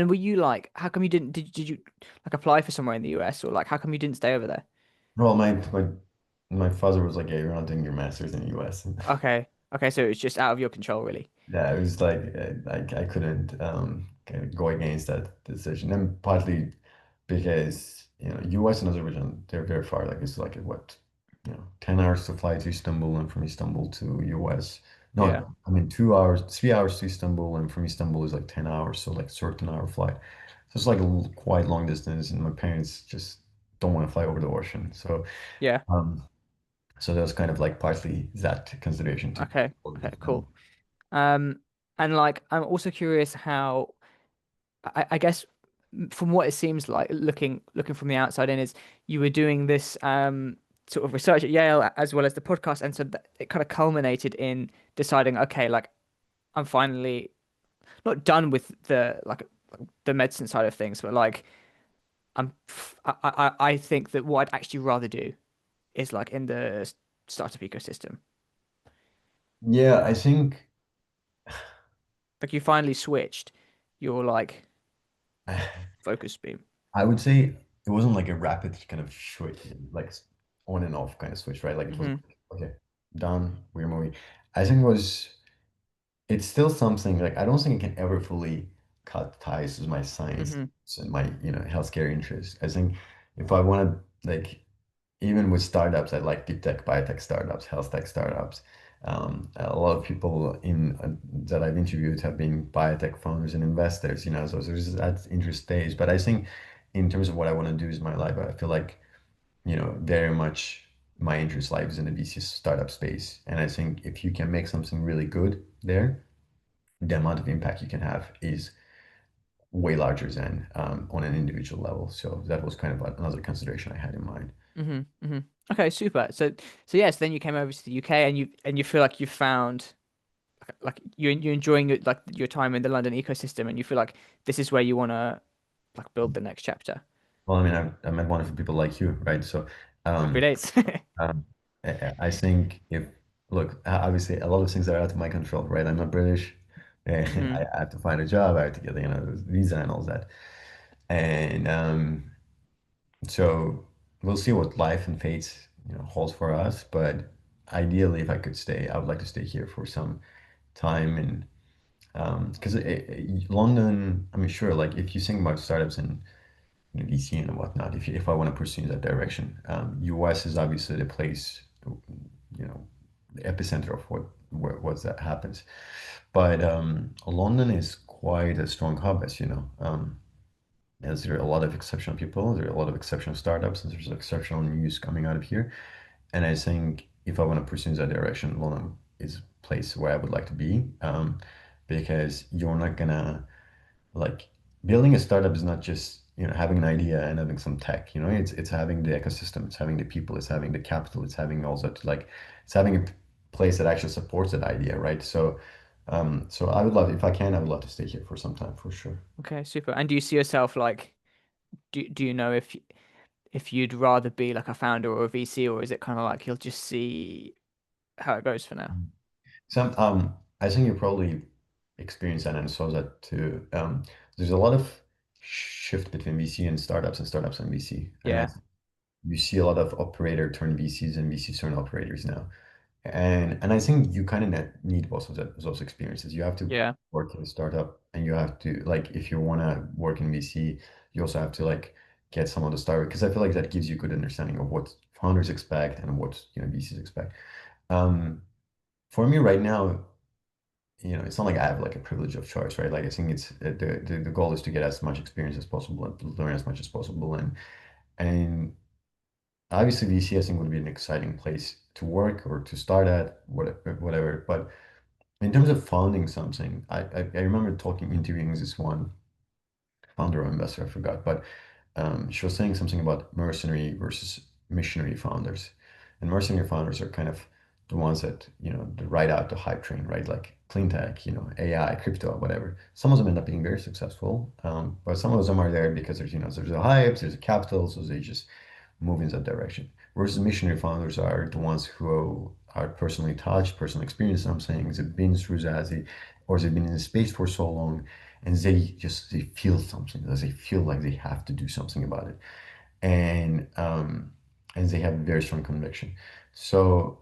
Speaker 1: were you like, how come you didn't did you like apply for somewhere in the US or like how come you didn't stay over there?
Speaker 2: Well, my father was like, "Yeah, you're not doing your master's in the US."
Speaker 1: Okay. Okay, so it's just out of your control, really.
Speaker 2: Yeah, it was like I couldn't kind of go against that decision, and partly because U.S. and Azerbaijan they're very far. Like it's like what 10 hours to fly to Istanbul, and from Istanbul to U.S.
Speaker 1: Yeah.
Speaker 2: No, I mean 2 hours, 3 hours to Istanbul, and from Istanbul is like 10 hours, so like 13-hour flight. So it's like quite long distance, and my parents just don't want to fly over the ocean.
Speaker 1: Yeah.
Speaker 2: Um, so that was kind of like partly that consideration too.
Speaker 1: Okay. Okay, cool. Um, And like, I'm also curious how, I guess from what it seems like looking from the outside in is you were doing this sort of research at Yale as well as the podcast, and so that it kind of culminated in deciding, okay, like I'm finally not done with the medicine side of things, but like I think that what I'd actually rather do is like in the startup ecosystem.
Speaker 2: Yeah, I think
Speaker 1: Like you finally switched your like focus beam.
Speaker 2: I would say it wasn't like a rapid kind of switch, like on and off kind of switch, right? Like it was
Speaker 1: Hmm.
Speaker 2: like, okay, done, we're moving. I think it was it's still something like I don't think it can ever fully cut ties with my science
Speaker 1: Hmm.
Speaker 2: and my, healthcare interests. I think if I want to like even with startups, I like deep tech, biotech startups, health tech startups. A lot of people in that I've interviewed have been biotech founders and investors, so there's that interest stage. But I think in terms of what I want to do is my life, I feel like, very much my interest lies in the VC startup space. And I think if you can make something really good there, the amount of impact you can have is way larger than on an individual level. So that was kind of another consideration I had in mind.
Speaker 1: Hmm. Hmm. Okay, super. So yes, then you came over to the UK and you feel like you found like you're enjoying it, like your time in the London ecosystem, and you feel like this is where you want to like build the next chapter.
Speaker 2: Well, I mean, I met wonderful people like you, right? So,
Speaker 1: Happy
Speaker 2: um,
Speaker 1: days.
Speaker 2: um, I think if look, obviously, a lot of things are out of my control, right? I'm not British.
Speaker 1: Hmm.
Speaker 2: I have to find a job. I have to get, visa and all that. And so we'll see what life and fate, holds for us. But ideally, if I could stay, I would like to stay here for some time. And because London, I mean, sure, like if you think about startups in VC and whatnot, if I want to pursue that direction, US is obviously the place, the epicenter of what's that happens. But London is quite a strong hub, as you know. As there are a lot of exceptional people, there are a lot of exceptional startups, and there's exceptional news coming out of here. And I think if I want to pursue that direction, London is a place where I would like to be, because you're not gonna like building a startup is not just having an idea and having some tech. It's having the ecosystem, it's having the people, it's having the capital, it's having also like it's having a place that actually supports that idea, right? So I would love, if I can, I would love to stay here for some time for sure.
Speaker 1: Okay, super. And do you see yourself like do you know if you'd rather be like a founder or a VC, or is it kind of like you'll just see how it goes for now?
Speaker 2: I think you probably experienced that and saw that too. There's a lot of shift between VC and startups and VC, and
Speaker 1: Yeah.
Speaker 2: you see a lot of operator turn VCs and VCs turn operators now. And I think you kind of need both of those experiences. You have to
Speaker 1: Yeah.
Speaker 2: work in a startup, and you have to like if you want to work in VC, you also have to like get some of the start because I feel like that gives you good understanding of what founders expect and what VCs expect. Um, for me right now, it's not like I have like a privilege of choice, right? Like I think it's the goal is to get as much experience as possible and to learn as much as possible, and obviously VC I think would be an exciting place to work or to start at, whatever. But in terms of founding something, I remember interviewing this one founder or investor, I forgot, but she was saying something about mercenary versus missionary founders. And mercenary founders are kind of the ones that, they ride out the hype train, right? Like clean tech, AI, crypto, whatever. Some of them end up being very successful, but some of them are there because there's a hype, there's a capital, so they just move in that direction. Whereas the missionary founders are the ones who are personally touched, personally experienced something, they've been through that, or they've been in the space for so long, and they feel something, they feel like they have to do something about it, and they have very strong conviction. So,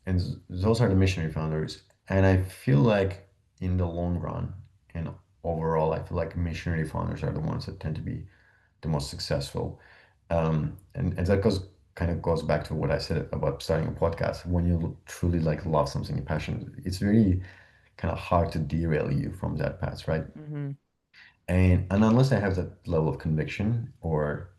Speaker 2: and those are the missionary founders, and I feel like in the long run and overall, I feel like missionary founders are the ones that tend to be the most successful. And that kind of goes back to what I said about starting a podcast. When you truly like love something, you're passionate, it's very kind of hard to derail you from that path, right?
Speaker 1: Hmm.
Speaker 2: And unless I have that level of conviction, or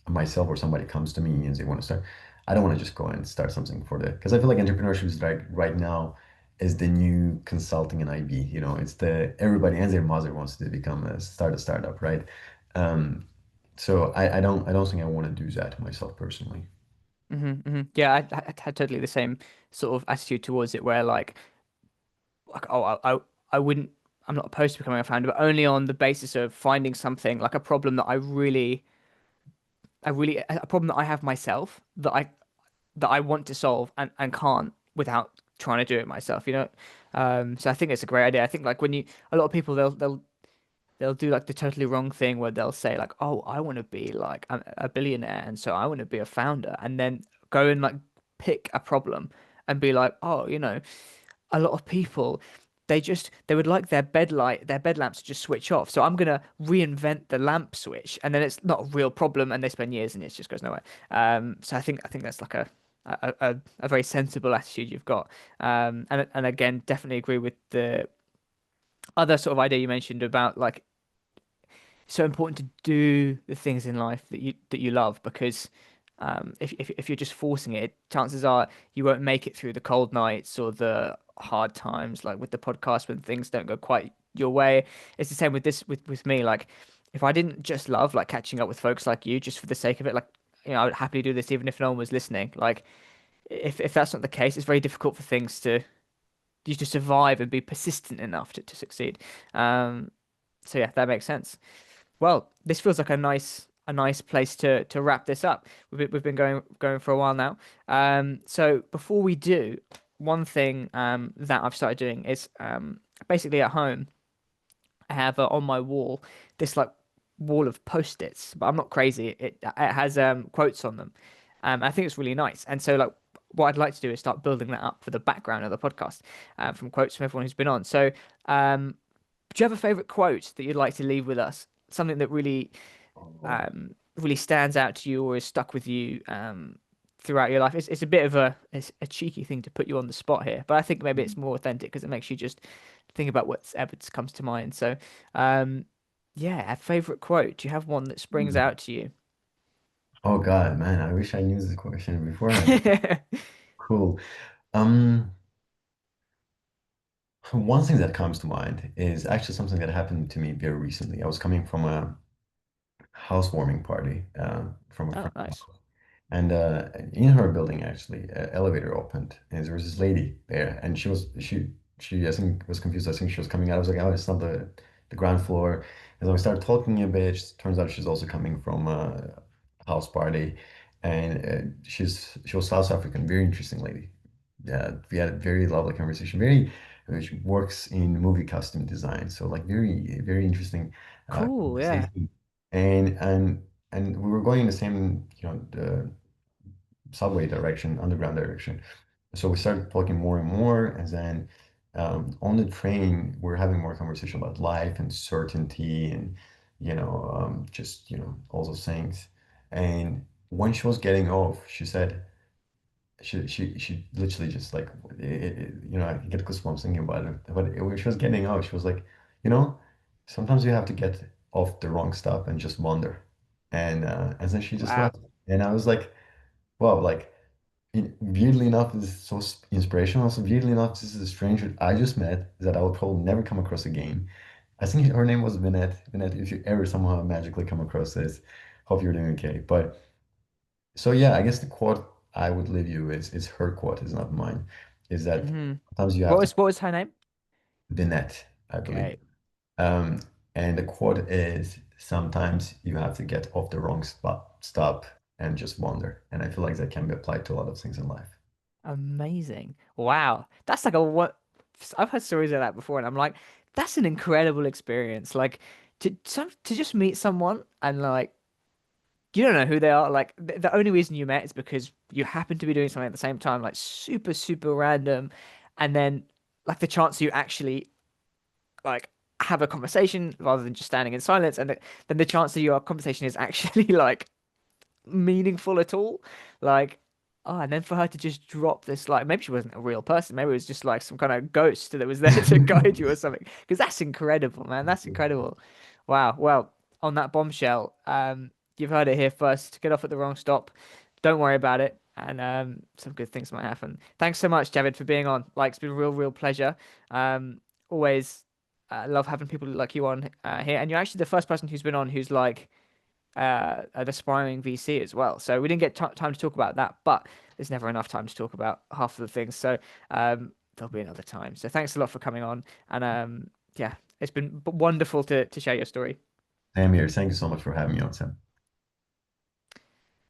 Speaker 2: myself or somebody comes to me and they want to start, I don't want to just go and start something for the because I feel like entrepreneurship is like right now, is the new consulting in IB. You know, it's the everybody and their mother wants to become a startup, right? Um, so I don't think I want to do that myself personally.
Speaker 1: Yeah, I had totally the same sort of attitude towards it, where like oh, I wouldn't. I'm not opposed to becoming a founder, but only on the basis of finding something like a problem that a problem that I have myself that I want to solve and can't without trying to do it myself, you know? So I think it's a great idea. I think like a lot of people, they'll do like the totally wrong thing where they'll say like, oh, I want to be like a billionaire. And so I want to be a founder, and then go and like pick a problem and be like, oh, a lot of people, they would like their bed lamps to just switch off. So I'm gonna reinvent the lamp switch, and then it's not a real problem, and they spend years and it just goes nowhere. So I think that's like a very sensible attitude you've got. And again, definitely agree with the other sort of idea you mentioned about like so important to do the things in life that you love, because if you're just forcing it, chances are you won't make it through the cold nights or the hard times, like with the podcast when things don't go quite your way. It's the same with this with me. Like if I didn't just love like catching up with folks like you just for the sake of it, like I would happily do this even if no one was listening. Like if that's not the case, it's very difficult for things to you to survive and be persistent enough to succeed. Um, so yeah, that makes sense. Well, this feels like a nice place to wrap this up. We've been going for a while now. So before we do, one thing that I've started doing is basically at home I have on my wall this like wall of post-its, but I'm not crazy. It has quotes on them. I think it's really nice. And so like what I'd like to do is start building that up for the background of the podcast from quotes from everyone who's been on. So um, do you have a favorite quote that you'd like to leave with us? Something that really stands out to you or is stuck with you throughout your life. It's a bit of a cheeky thing to put you on the spot here, but I think maybe it's more authentic because it makes you just think about whatever comes to mind. So, um, yeah, a favorite quote. Do you have one that springs
Speaker 2: Mm.
Speaker 1: out to you?
Speaker 2: Oh God, man, I wish I knew this question beforehand. Cool. Um, one thing that comes to mind is actually something that happened to me very recently. I was coming from a housewarming party from a
Speaker 1: Oh,
Speaker 2: friend.
Speaker 1: nice.
Speaker 2: And in her building, actually, an elevator opened, and there was this lady there, and she I think was confused. I think she was coming out. I was like, oh, it's not the ground floor. And so we started talking a bit. Turns out she's also coming from a house party, and she was South African, very interesting lady. Yeah, we had a very lovely conversation. She works in movie costume design, so like very interesting
Speaker 1: Cool. Yeah.
Speaker 2: conversation. And we were going in the same, the subway direction, underground direction. So we started talking more and more, and then on the train, we're having more conversation about life and certainty, and just all those things. And when she was getting off, she said, she literally just like I get goosebumps thinking about it. But when she was getting out, she was like, you know, sometimes you have to get off the wrong stop and just wander. And then she just
Speaker 1: Wow.
Speaker 2: left, and I was like, wow, like weirdly enough, this is so inspirational. So weirdly enough, this is a stranger I just met that I will probably never come across again. I think her name was Vinette. Vinette, if you ever somehow magically come across this, hope you're doing okay. But so yeah, I guess the quote I would leave you is her quote, is not mine. Is that
Speaker 1: Hmm.
Speaker 2: sometimes you have to
Speaker 1: What was her name?
Speaker 2: Vinette, I believe.
Speaker 1: Okay.
Speaker 2: Um, and the quote is sometimes you have to get off the wrong stop and just wander. And I feel like that can be applied to a lot of things in life.
Speaker 1: Amazing. Wow. That's like a what I've heard stories like that before, and I'm like, that's an incredible experience. Like to just meet someone and like you don't know who they are. Like the only reason you met is because you happen to be doing something at the same time, like super, super random. And then like the chance you actually like have a conversation rather than just standing in silence, and then the chance that your conversation is actually like meaningful at all. Like, oh, and then for her to just drop this, like, maybe she wasn't a real person. Maybe it was just like some kind of ghost that was there to guide you or something. Because that's incredible, man. That's incredible. Wow. Well, on that bombshell, you've heard it here first. Get off at the wrong stop. Don't worry about it. and some good things might happen. Thanks so much, Javid, for being on. Like, it's been a real pleasure. Always love having people like you on here, and you're actually the first person who's been on who's like an aspiring VC as well. So we didn't get t time to talk about that, but there's never enough time to talk about half of the things. So there'll be another time. So thanks a lot for coming on, and yeah, it's been wonderful to share your story.
Speaker 2: Same here. Thank you so much for having me on, Sam.